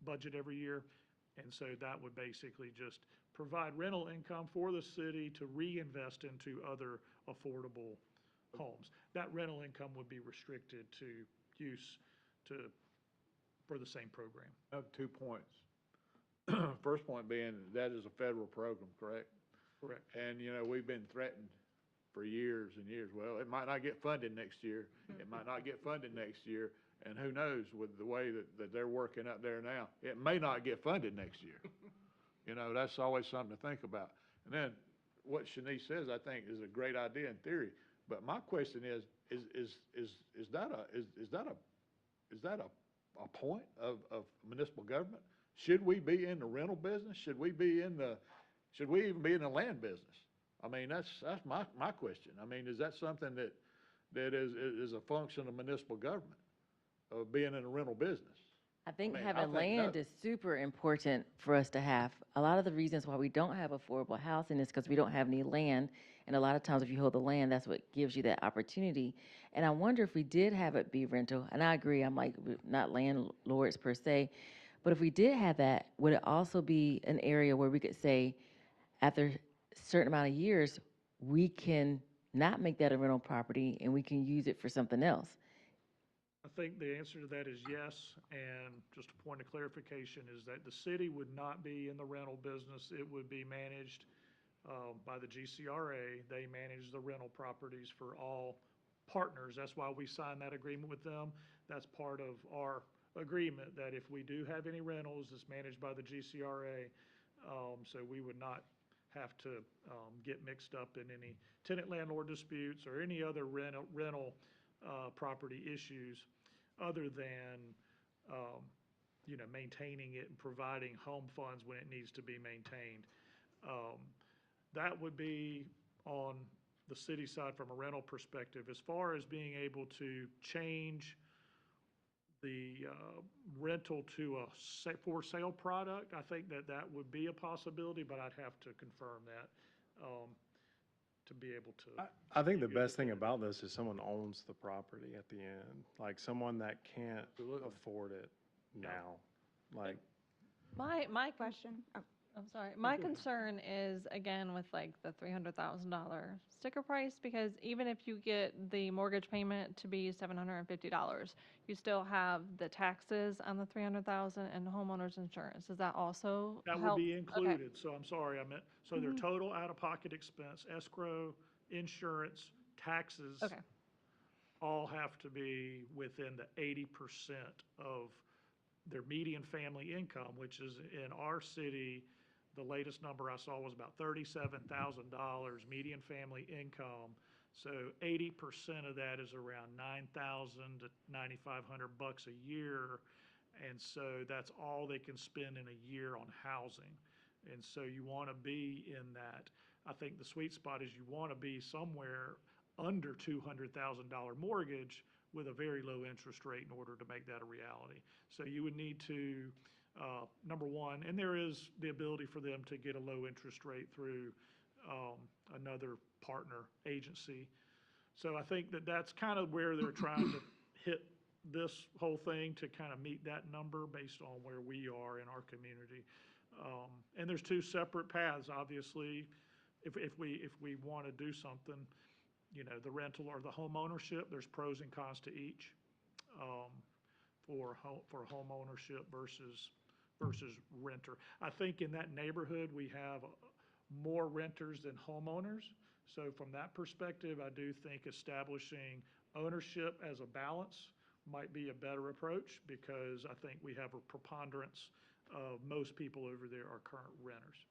budget every year. And so that would basically just provide rental income for the city to reinvest into other affordable homes. That rental income would be restricted to use for the same program. I have 2 points. First point being, that is a federal program, correct? Correct. And, we've been threatened for years and years. Well, it might not get funded next year. It might not get funded next year. And who knows, with the way that they're working up there now, it may not get funded next year. That's always something to think about. And then what Shanice says, I think, is a great idea in theory. But my question is that a point of municipal government? Should we be in the rental business? Should we even be in the land business? I mean, that's my question. I mean, is that something that is a function of municipal government, of being in the rental business? I think mean, I having think land no. is super important for us to have. A lot of the reasons why we don't have affordable housing is because we don't have any land. And a lot of times if you hold the land, that's what gives you that opportunity. And I wonder if we did have it be rental, and I agree, I'm like, we're not landlords per se, but if we did have that, would it also be an area where we could say, after a certain amount of years, we can not make that a rental property and we can use it for something else? I think the answer to that is yes, and just a point of clarification is that the city would not be in the rental business. It would be managed by the GCRA. They manage the rental properties for all partners. That's why we signed that agreement with them. That's part of our agreement, that if we do have any rentals, it's managed by the GCRA. So we would not have to get mixed up in any tenant landlord disputes or any other rental property issues other than, maintaining it and providing home funds when it needs to be maintained. That would be on the city side from a rental perspective. As far as being able to change the rental to a for sale product, I think that would be a possibility, but I'd have to confirm that to be able to. I think the give you a best thing definitive about this is someone owns the property at the end, like someone that can't Absolutely. afford it now. Like, My Question? Oh, I'm sorry. My concern is, again, with like the $300,000 sticker price, because even if you get the mortgage payment to be $750, you still have the taxes on the $300,000 and homeowner's insurance. Does that also That would help? be Okay. included, so I'm sorry, I meant, so their total out-of-pocket expense, escrow, insurance, taxes. Okay. All have to be within the 80% of their median family income, which is in our city, the latest number I saw was about $37,000 median family income. So 80% of that is around $9,000 to $9,500 a year. And so that's all they can spend in a year on housing. And so you want to be in that. I think the sweet spot is you want to be somewhere under $200,000 mortgage with a very low interest rate in order to make that a reality. So you would need to, number one, and there is the ability for them to get a low interest rate through another partner agency. So I think that's kind of where they're trying to hit this whole thing, to kind of meet that number based on where we are in our community. And there's two separate paths, obviously. If we want to do something, the rental or the home ownership, there's pros and cons to each. for home ownership versus renter. I think in that neighborhood, we have more renters than homeowners. So from that perspective, I do think establishing ownership as a balance might be a better approach, because I think we have a preponderance of most people over there are current renters.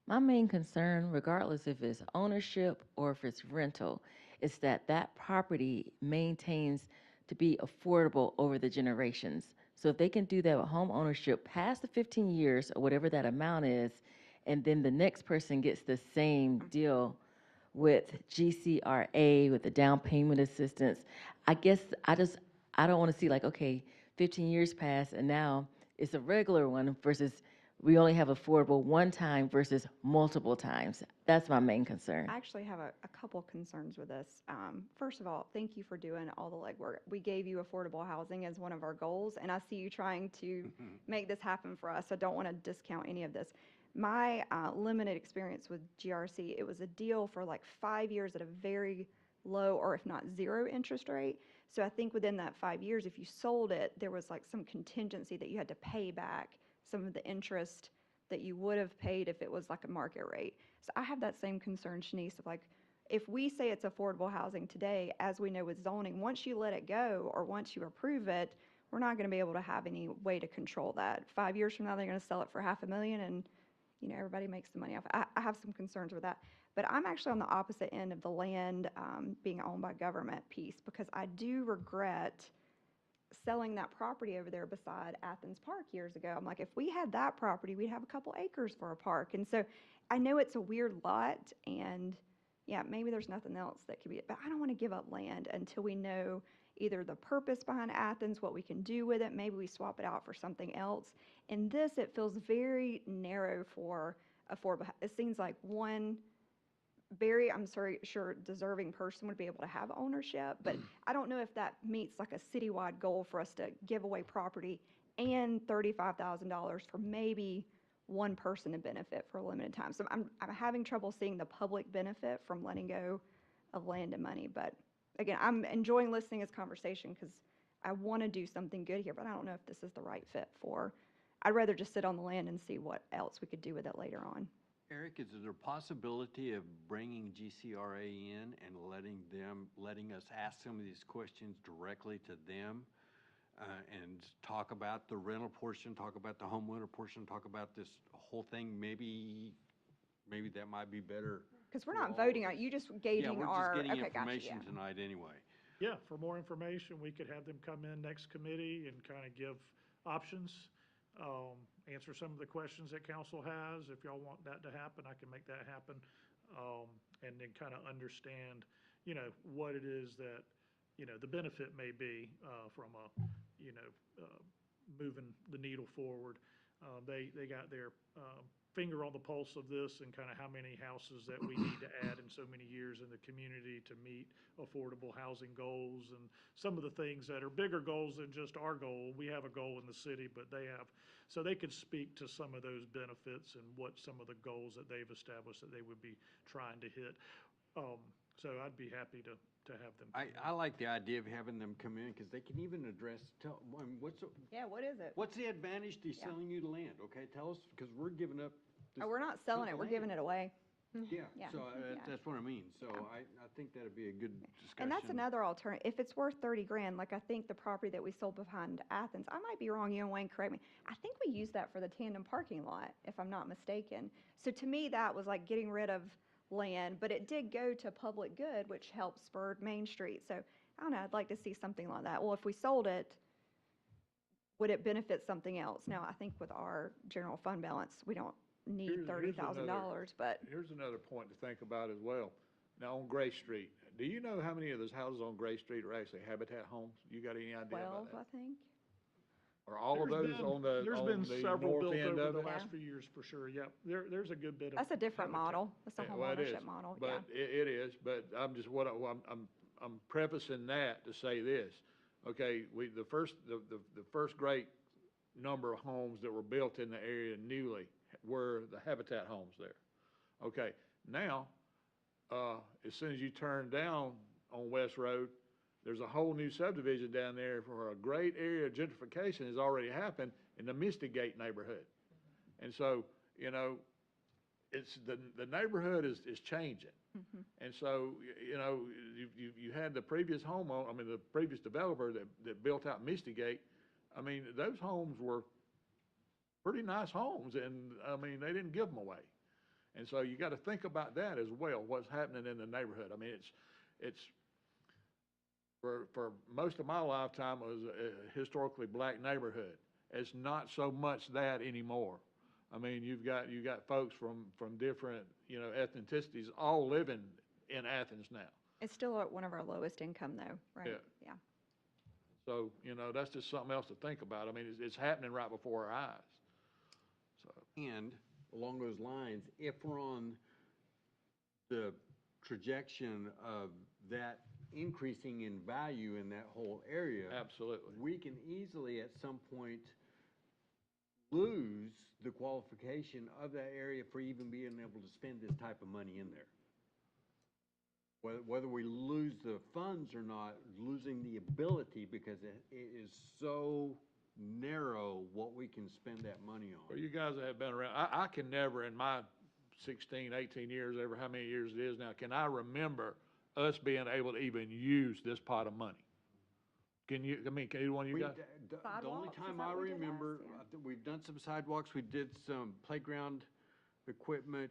My main concern, regardless if it's ownership or if it's rental, is that that property maintains to be affordable over the generations. So if they can do that with home ownership past the 15 years or whatever that amount is, and then the next person gets the same deal with GCRA, with the down payment assistance, I guess I don't want to see like, okay, 15 years pass and now it's a regular one versus we only have affordable one time versus multiple times. That's my main concern. I actually have a couple concerns with this. First of all, thank you for doing all the legwork. We gave you affordable housing as one of our goals, and I see you trying to make this happen for us. I don't want to discount any of this. My limited experience with GRC, it was a deal for like 5 years at a very low, or if not zero, interest rate. So I think within that 5 years, if you sold it, there was like some contingency that you had to pay back some of the interest that you would have paid if it was like a market rate. So I have that same concern, Shanice, of like, if we say it's affordable housing today, as we know with zoning, once you let it go or once you approve it, we're not going to be able to have any way to control that. 5 years from now, they're going to sell it for $500,000 and, you know, everybody makes the money off. I have some concerns with that. But I'm actually on the opposite end of the land being owned by government piece, because I do regret selling that property over there beside Athens Park years ago. I'm like, if we had that property, we'd have a couple acres for a park. And so I know it's a weird lot, and yeah, maybe there's nothing else that could be, but I don't want to give up land until we know either the purpose behind Athens, what we can do with it. Maybe we swap it out for something else. In this, it feels very narrow for affordable. It seems like one very, sure deserving person would be able to have ownership, but I don't know if that meets like a citywide goal for us to give away property and $35,000 for maybe one person to benefit for a limited time. So I'm having trouble seeing the public benefit from letting go of land and money. But again, I'm enjoying listening to this conversation because I want to do something good here, but I don't know if this is the right fit for. I'd rather just sit on the land and see what else we could do with it later on. Eric, is there a possibility of bringing GCRA in and letting us ask some of these questions directly to them and talk about the rental portion, talk about the homeowner portion, talk about this whole thing? Maybe that might be better. Because we're not voting on it, you just gauging Yeah, our. we're just getting okay, gotcha, information yeah. tonight anyway. Yeah, for more information, we could have them come in next committee and kind of give options, answer some of the questions that council has. If y'all want that to happen, I can make that happen. And then kind of understand, you know, what it is that, you know, the benefit may be from a, you know, moving the needle forward. They got their finger on the pulse of this and kind of how many houses that we need to add in so many years in the community to meet affordable housing goals, and some of the things that are bigger goals than just our goal. We have a goal in the city, but they have, so they could speak to some of those benefits and what some of the goals that they've established that they would be trying to hit. So I'd be happy to have them. I like the idea of having them come in because they can even address, Yeah, what is it? what's the advantage to selling you the land? Okay, tell us, because we're giving up. Oh, we're not selling it, we're giving it away. Yeah, Yeah. so Yeah. that's what I mean. So I think that'd be a good discussion. And that's another alternative. If it's worth 30 grand, like I think the property that we sold behind Athens, I might be wrong, you and Wayne, correct me. I think we used that for the tandem parking lot, if I'm not mistaken. So to me, that was like getting rid of land, but it did go to public good, which helped spur Main Street. So I don't know, I'd like to see something like that. Well, if we sold it, would it benefit something else? Now, I think with our general fund balance, we don't need Here's $30,000, but Here's another point to think about as well. Now, on Gray Street, do you know how many of those houses on Gray Street are actually Habitat homes? You got any idea 12, about I that? think. Are all of There's those been- on the There's been north several built end over of the it? last few years for sure, yep. There's a good bit of. That's a different habitat. model. That's a Yeah, home well, it ownership is, model, yeah. But it is, but I'm just, I'm prefacing that to say this. Okay, the first great number of homes that were built in the area newly were the Habitat homes there. Okay, now, as soon as you turn down on West Road, there's a whole new subdivision down there for a great area of gentrification has already happened in the Misty Gate neighborhood. And so, you know, it's, the neighborhood is changing. And so, you know, you had the previous homeowner, I mean, the previous developer that built out Misty Gate. I mean, those homes were pretty nice homes, and, I mean, they didn't give them away. And so you gotta think about that as well, what's happening in the neighborhood. I mean, it's, for most of my lifetime, it was a historically black neighborhood. It's not so much that anymore. I mean, you've got folks from different, you know, ethnicities all living in Athens now. It's still at one of our lowest income though, right? Yeah. Yeah. So, you know, that's just something else to think about. I mean, it's happening right before our eyes. So, And along those lines, if we're on the trajectory of that increasing in value in that whole area, absolutely. we can easily at some point lose the qualification of that area for even being able to spend this type of money in there. Whether we lose the funds or not, losing the ability because it is so narrow what we can spend that money on. Well, you guys that have been around, I can never in my 16, 18 years, ever how many years it is now, can I remember us being able to even use this pot of money? Can you, I mean, can either one of you guys? The only Sidewalks, is time that I what we did last? remember, Yeah. we've done some sidewalks, we did some playground equipment,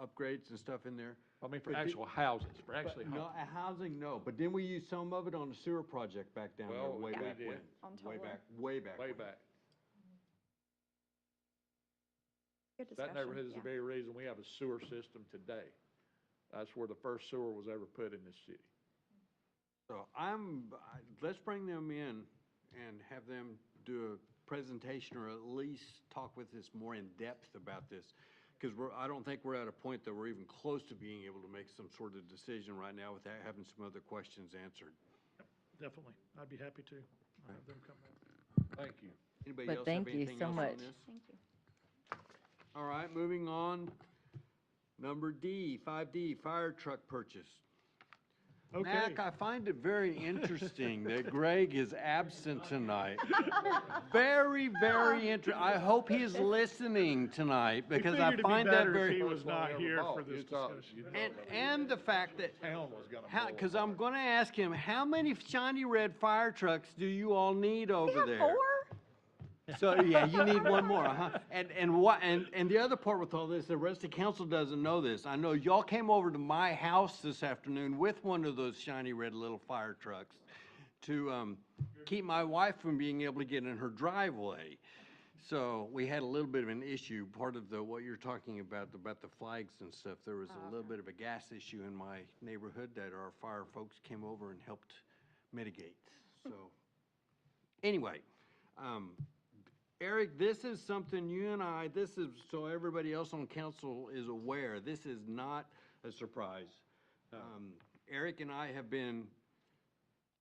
upgrades and stuff in there. I mean, for But actual houses, for But actually no, homes. housing, no, but then we used some of it on the sewer project back down there, Well, way we back did. when. On Way Toller. back, way back. Way when. back. Good That discussion, neighborhood is yeah. the very reason we have a sewer system today. That's where the first sewer was ever put in this city. So let's bring them in and have them do a presentation or at least talk with us more in depth about this. Because I don't think we're at a point that we're even close to being able to make some sort of decision right now without having some other questions answered. Definitely. I'd be happy to have them come back. Thank you. Anybody But else have thank you anything so else on much. this? Thank you. All right, moving on. Number D, 5D, fire truck purchase. Okay. Mac, I find it very interesting that Greg is absent tonight. Very, very interesting. I hope he's listening tonight because I Figured it'd be find that better if he very, was not here for this discussion. and the fact that, Town was gonna blow because I'm going to ask him, how many shiny red fire trucks do you all need over there? 4? So, yeah, you need one more, huh? And the other part with all this, the rest of council doesn't know this. I know y'all came over to my house this afternoon with one of those shiny red little fire trucks to keep my wife from being able to get in her driveway. So we had a little bit of an issue, part of what you're talking about the flags and stuff. There was a little bit of a gas issue in my neighborhood that our fire folks came over and helped mitigate. So, anyway, Eric, this is something you and I, this is, so everybody else on council is aware, this is not a surprise. Eric and I have been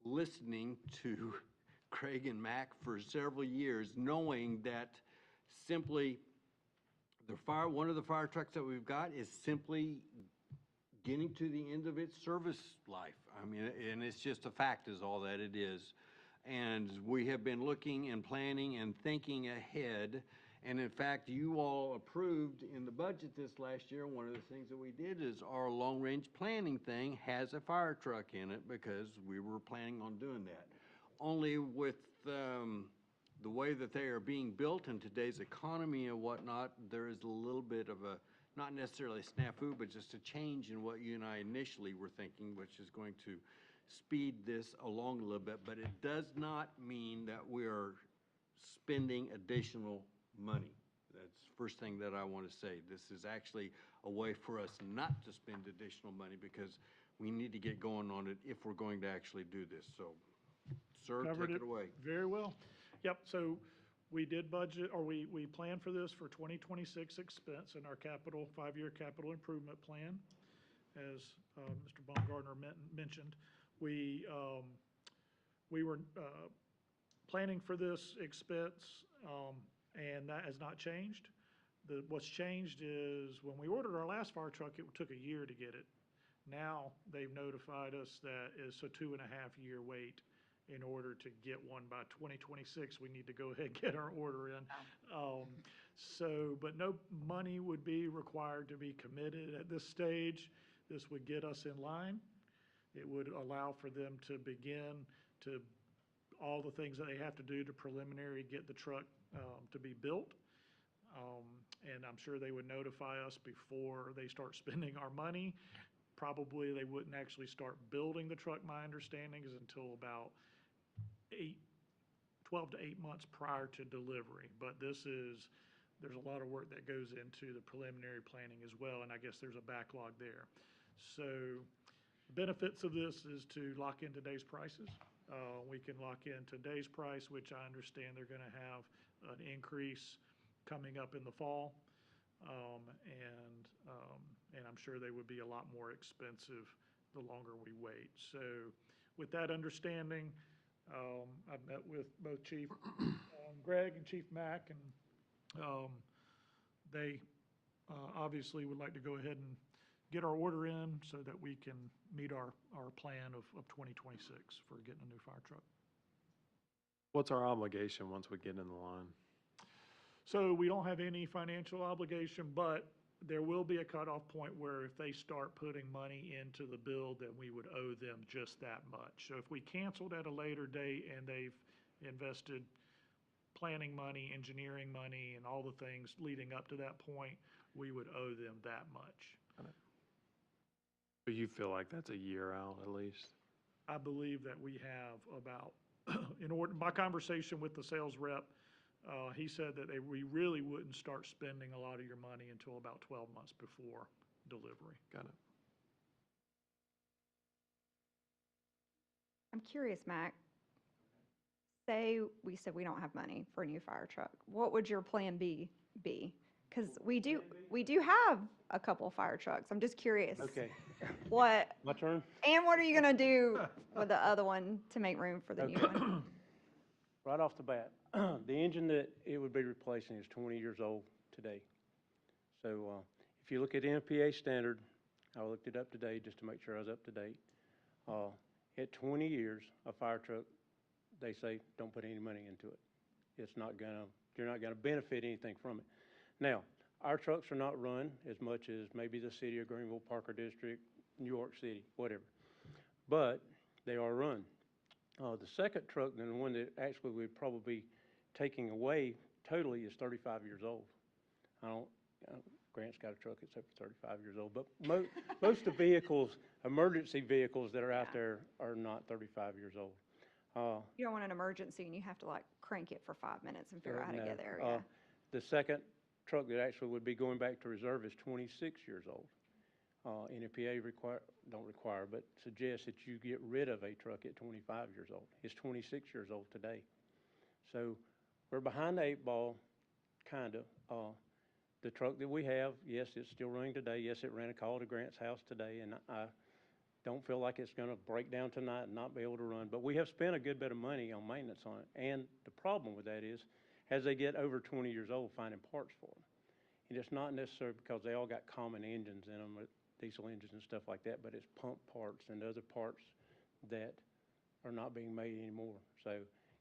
listening to Craig and Mac for several years, knowing that simply one of the fire trucks that we've got is simply getting to the end of its service life. I mean, and it's just a fact is all that it is. And we have been looking and planning and thinking ahead. And in fact, you all approved in the budget this last year, one of the things that we did is our long-range planning thing has a fire truck in it because we were planning on doing that. Only with the way that they are being built in today's economy and whatnot, there is a little bit of a, not necessarily a snafu, but just a change in what you and I initially were thinking, which is going to speed this along a little bit, but it does not mean that we are spending additional money. That's the first thing that I want to say. This is actually a way for us not to spend additional money because we need to get going on it if we're going to actually do this. So, sir, Covered take it away. Very well. Yep, so we did budget, or we planned for this for 2026 expense in our capital, 5-year capital improvement plan, as Mr. Baumgartner mentioned. We were planning for this expense, and that has not changed. What's changed is when we ordered our last fire truck, it took a year to get it. Now, they've notified us that it's a 2.5-year wait. In order to get one by 2026, we need to go ahead and get our order in. But no money would be required to be committed at this stage. This would get us in line. It would allow for them to begin to, all the things that they have to do to preliminary get the truck to be built. And I'm sure they would notify us before they start spending our money. Probably they wouldn't actually start building the truck, my understanding is until about 12 to 8 months prior to delivery. But there's a lot of work that goes into the preliminary planning as well, and I guess there's a backlog there. So the benefits of this is to lock in today's prices. We can lock in today's price, which I understand they're going to have an increase coming up in the fall. And I'm sure they would be a lot more expensive the longer we wait. So with that understanding, I've met with both Chief Greg and Chief Mack, and they obviously would like to go ahead and get our order in so that we can meet our plan of 2026 for getting a new fire truck. What's our obligation once we get in the line? So we don't have any financial obligation, but there will be a cutoff point where if they start putting money into the build, then we would owe them just that much. So if we canceled at a later date and they've invested planning money, engineering money, and all the things leading up to that point, we would owe them that much. Do you feel like that's a year out at least? I believe that we have about, my conversation with the sales rep, he said that we really wouldn't start spending a lot of your money until about 12 months before delivery. Got it. I'm curious, Mac. Say we said we don't have money for a new fire truck. What would your plan B be? Because we do have a couple fire trucks. I'm just curious. Okay, What, my turn? and what are you gonna do with the other one to make room for the new one? Right off the bat, the engine that it would be replacing is 20 years old today. So if you look at NFPA standard, I looked it up today just to make sure I was up to date. At 20 years, a fire truck, they say, don't put any money into it. It's not gonna, you're not gonna benefit anything from it. Now, our trucks are not run as much as maybe the city of Greenville, Parker District, New York City, whatever. But they are run. The second truck, then the one that actually we'd probably be taking away totally, is 35 years old. Grant's got a truck except for 35 years old, but most of the vehicles, emergency vehicles that are out there are not 35 years old. You don't want an emergency and you have to like crank it for 5 minutes and figure out how to get there, yeah. The second truck that actually would be going back to reserve is 26 years old. NFPA don't require, but suggests that you get rid of a truck at 25 years old. It's 26 years old today. So we're behind the 8 ball, kind of. The truck that we have, yes, it's still running today. Yes, it ran a call to Grant's house today, and I don't feel like it's going to break down tonight and not be able to run. But we have spent a good bit of money on maintenance on it. And the problem with that is, as they get over 20 years old, finding parts for them. And it's not necessarily because they all got common engines in them, diesel engines and stuff like that, but it's pump parts and other parts that are not being made anymore. So,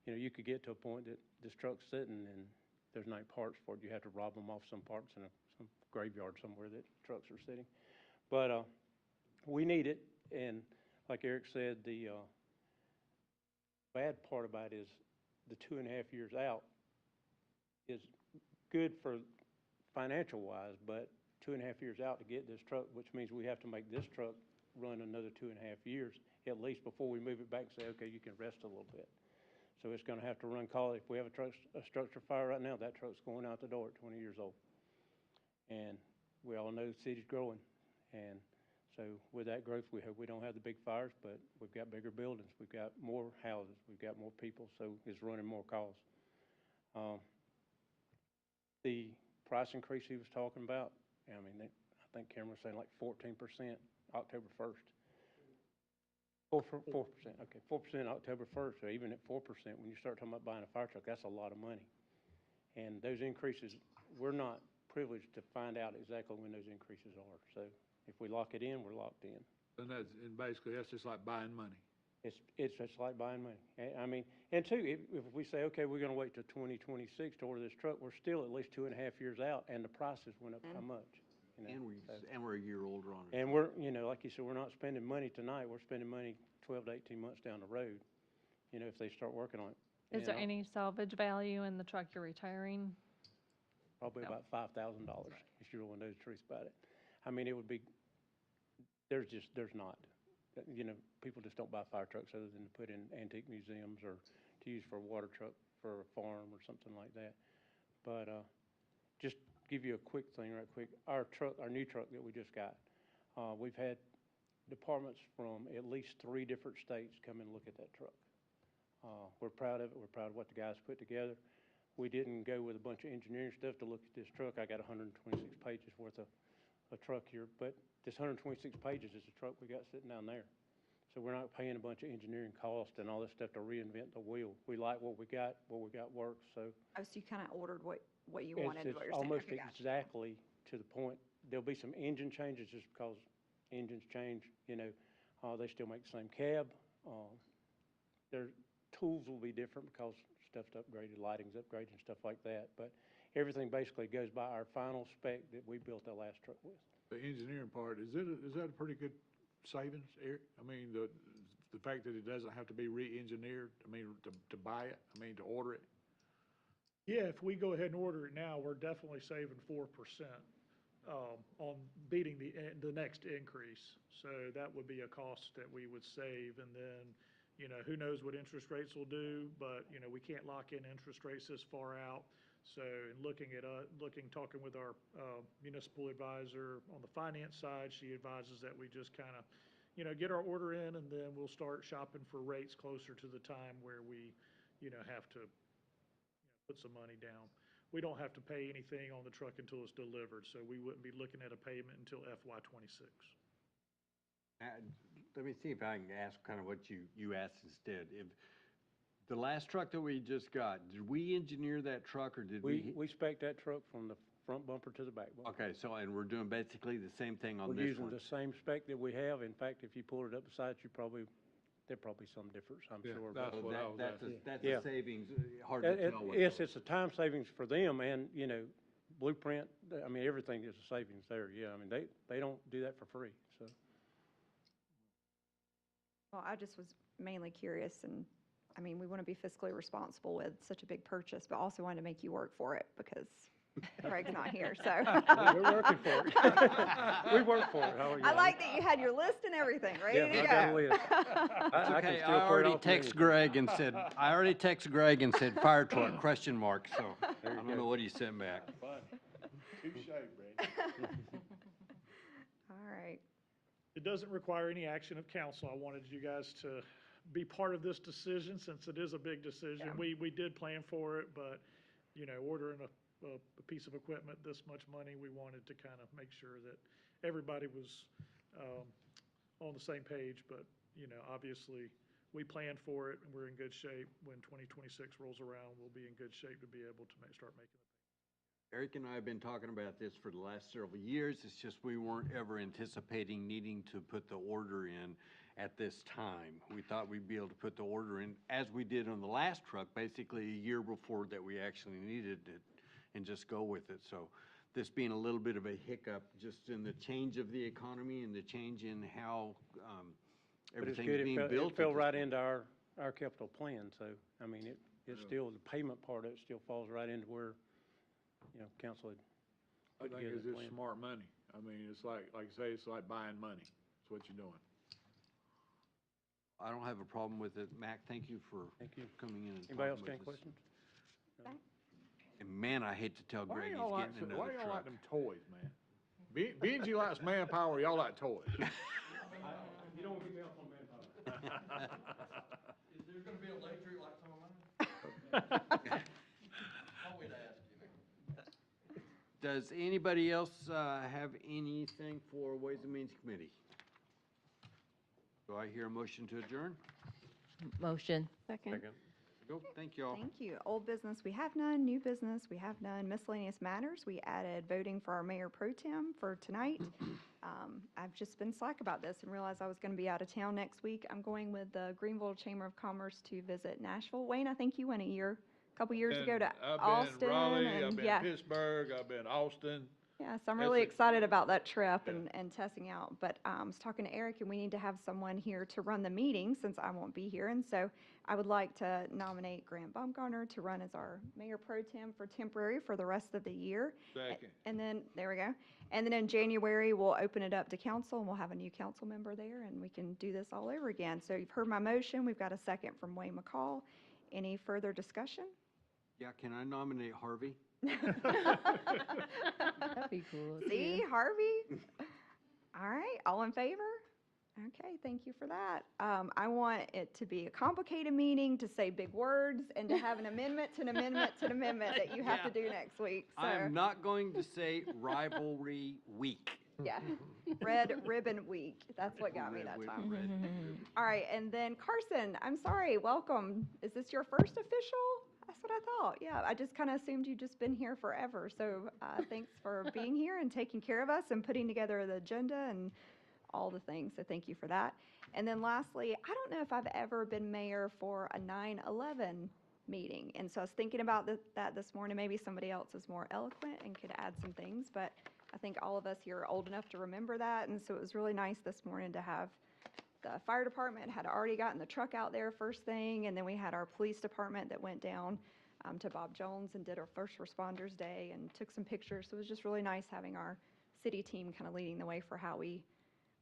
you know, you could get to a point that this truck's sitting and there's no parts for it. You have to rob them off some parts in some graveyard somewhere that trucks are sitting. But we need it, and like Eric said, the bad part about it is the 2.5 years out is good for financial wise, but 2.5 years out to get this truck, which means we have to make this truck run another 2.5 years at least before we move it back and say, okay, you can rest a little bit. So it's going to have to run call. If we have a structure fire right now, that truck's going out the door at 20 years old. And we all know the city's growing. And so with that growth, we hope we don't have the big fires, but we've got bigger buildings. We've got more houses. We've got more people, so it's running more calls. The price increase he was talking about, I mean, I think Cameron was saying like 14% October 1st. 4%, okay, 4% October 1st, so even at 4%, when you start talking about buying a fire truck, that's a lot of money. And those increases, we're not privileged to find out exactly when those increases are. So if we lock it in, we're locked in. And basically, that's just like buying money. It's just like buying money. I mean, and two, if we say, okay, we're gonna wait till 2026 to order this truck, we're still at least 2.5 years out, and the prices went up how much? You know, so- And we're a year older on it. And we're, you know, like you said, we're not spending money tonight, we're spending money 12 to 18 months down the road, you know, if they start working on it. Is there And any salvage value in the truck you're retiring? Probably No. about $5,000, if you really know the truth about it. I mean, it would be, there's not. You know, people just don't buy fire trucks other than to put in antique museums or to use for a water truck for a farm or something like that. But, just give you a quick thing right quick. Our new truck that we just got, we've had departments from at least 3 different states come and look at that truck. We're proud of it. We're proud of what the guys put together. We didn't go with a bunch of engineering stuff to look at this truck. I got 126 pages worth of a truck here, but this 126 pages is the truck we got sitting down there. So we're not paying a bunch of engineering cost and all this stuff to reinvent the wheel. We like what we got works, so. Oh, so you kind of ordered what you It's wanted, is what you're saying? almost Okay, gotcha. exactly to the point. There'll be some engine changes just because engines change, you know. They still make the same cab. Their tools will be different because stuff's upgraded, lighting's upgraded and stuff like that. But everything basically goes by our final spec that we built the last truck with. The engineering part, is that a pretty good savings, Eric? I mean, the fact that it doesn't have to be re-engineered, I mean, to buy it, I mean, to order it? Yeah, if we go ahead and order it now, we're definitely saving 4%, on beating the next increase. So that would be a cost that we would save, and then, you know, who knows what interest rates will do, but, you know, we can't lock in interest rates this far out. So in talking with our municipal advisor on the finance side, she advises that we just kind of, you know, get our order in, and then we'll start shopping for rates closer to the time where we, you know, have to, put some money down. We don't have to pay anything on the truck until it's delivered, so we wouldn't be looking at a payment until FY '26. Let me see if I can ask kind of what you asked instead. If the last truck that we just got, did we engineer that truck, or did we? We spec'd that truck from the front bumper to the back bumper. Okay, so, and we're doing basically the same thing on We're this using one? the same spec that we have. In fact, if you pulled it up beside you, there'd probably some difference, I'm Yeah, sure. that's but- what I was That's asking. that's Yeah. a savings, hard to tell what. Yes, it's a time savings for them, and, you know, Blueprint, I mean, everything is a savings there, yeah. I mean, they don't do that for free, so. Well, I just was mainly curious, and, I mean, we want to be fiscally responsible with such a big purchase, but also wanted to make you work for it because Craig's not here, so. We're working for it. We work for it. I like that you had your list and everything ready Yeah, to I go. got a list. I can Okay, still I put it already off texted anything. Greg and said, fire truck, question mark, so I There you don't go. know what he sent back. Touche, Brandon. All right. It doesn't require any action of council. I wanted you guys to be part of this decision since it is a big decision. Yeah. We did plan for it, but, you know, ordering a piece of equipment this much money, we wanted to kind of make sure that everybody was on the same page. But, you know, obviously, we planned for it, and we're in good shape. When 2026 rolls around, we'll be in good shape to be able to start making it. Eric and I have been talking about this for the last several years. It's just we weren't ever anticipating needing to put the order in at this time. We thought we'd be able to put the order in, as we did on the last truck, basically a year before that we actually needed it, and just go with it. So this being a little bit of a hiccup, just in the change of the economy and the change in how But it's everything's good. being built. It at fell this right point. into our capital plan, so, I mean, it's still, the payment part of it still falls right into where, you know, council had I put think together it's the just plan. smart money. I mean, it's like you say, it's like buying money. That's what you're doing. I don't have a problem with it. Mac, thank you for Thank you. coming in and Anybody else talking got any with us. questions? And man, I hate to tell Why Greg he's y'all like, getting why another y'all like truck. them toys, man? B&G likes manpower, y'all like toys. You don't get me off on manpower. Is there gonna be a electric like some of mine? Always ask, you know. Does anybody else have anything for Ways and Means Committee? Do I hear a motion to adjourn? Motion. Second. Cool, thank y'all. Thank you. Old business, we have none. New business, we have none. Miscellaneous matters, we added voting for our mayor pro tem for tonight. I've just been slack about this and realized I was going to be out of town next week. I'm going with the Greenville Chamber of Commerce to visit Nashville. Wayne, I think you went a couple years ago to Austin. I've been Raleigh, I've and been yeah. Pittsburgh, I've been Austin. Yeah, so I'm really Essex. excited about that trip Yeah. and testing out. But I was talking to Eric, and we need to have someone here to run the meeting since I won't be here. And so I would like to nominate Grant Baumgartner to run as our mayor pro tem for temporary for the rest of the year. Second. And then, there we go. And then in January, we'll open it up to council, and we'll have a new council member there, and we can do this all over again. So you've heard my motion. We've got a second from Wayne McCall. Any further discussion? Yeah, can I nominate Harvey? That'd be cool. See, Harvey? All right, all in favor? Okay, thank you for that. I want it to be a complicated meeting, to say big words, and to have an amendment to an amendment to an amendment that you have to do next week. So, I am not going to say rivalry week. yeah, Red Ribbon Week. That's what got me that Red, time. red. All right, and then Carson, I'm sorry, welcome. Is this your first official? That's what I thought. Yeah, I just kind of assumed you'd just been here forever. So thanks for being here and taking care of us and putting together the agenda and all the things. So thank you for that. And then lastly, I don't know if I've ever been mayor for a 9/11 meeting. And so I was thinking about that this morning. Maybe somebody else is more eloquent and could add some things. But I think all of us here are old enough to remember that. And so it was really nice this morning to have the fire department had already gotten the truck out there first thing, and then we had our police department that went down to Bob Jones and did our First Responders Day and took some pictures. So it was just really nice having our city team kind of leading the way for how we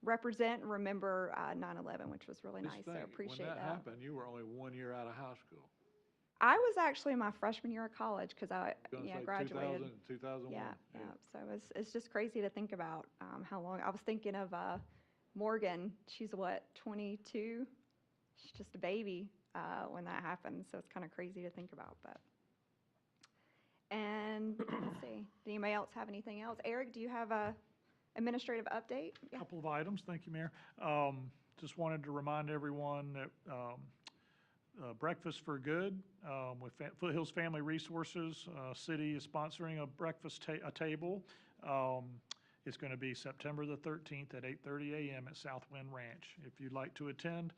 represent and remember 9/11, which was really Just nice. So think, appreciate when that that. happened, you were only 1 year out of high school. I was actually my freshman year of college because I Gonna say graduated. 2001. Yeah. So it's just crazy to think about how long. I was thinking of Morgan. She's what, 22? She's just a baby when that happened. So it's kind of crazy to think about. And let's see. Did anybody else have anything else? Eric, do you have a administrative update? Yeah. Couple of items, thank you, Mayor. Just wanted to remind everyone that Breakfast for Good with Foothills Family Resources, city is sponsoring a breakfast table. It's going to be September the 13th at 8:30 a.m. at Southwind Ranch. If you'd like to attend,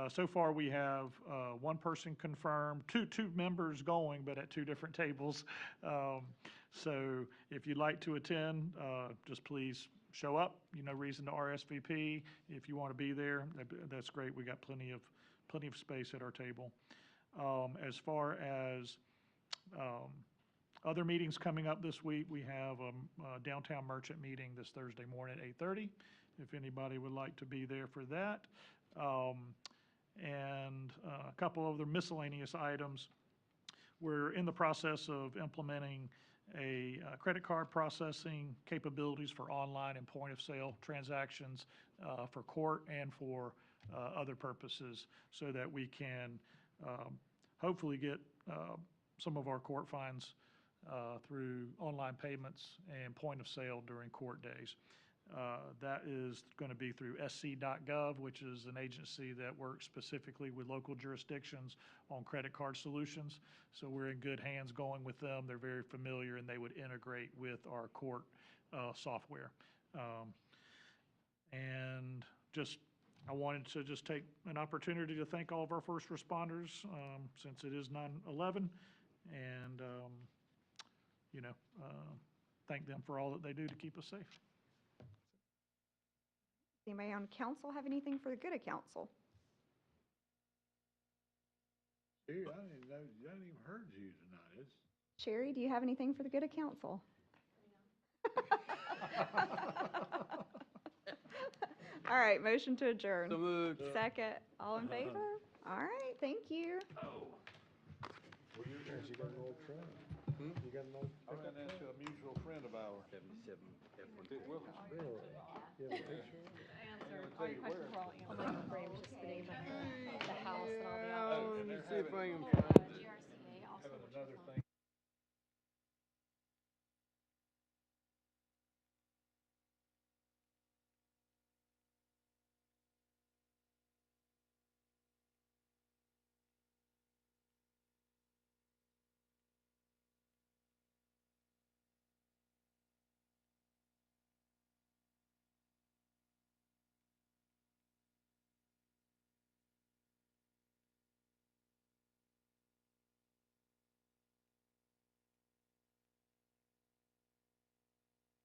so far we have one person confirmed, two members going, but at two different tables. So if you'd like to attend, just please show up. No reason to RSVP. If you want to be there, that's great. We got plenty of space at our table. As far as other meetings coming up this week, we have a downtown merchant meeting this Thursday morning at 8:30, if anybody would like to be there for that. And a couple other miscellaneous items. We're in the process of implementing a credit card processing capabilities for online and point-of-sale transactions for court and for other purposes, so that we can hopefully get some of our court fines through online payments and point-of-sale during court days. That is going to be through sc.gov, which is an agency that works specifically with local jurisdictions on credit card solutions. So we're in good hands going with them. They're very familiar, and they would integrate with our court software. And I wanted to just take an opportunity to thank all of our first responders since it is 9/11, and thank them for all that they do to keep us safe. Anybody on council have anything for the good of council? Dude, I hadn't even heard you tonight. Sherry, do you have anything for the good of council? All right, motion to adjourn. So moved. Second, all in favor? All right, thank you. You got an old friend. You got an old I ran into a mutual friend of ours. 77 F1. Dick Wilkins. Really? You have a picture? Answer all your questions were all answered. The house and all the Oh, and they're See if having- I can find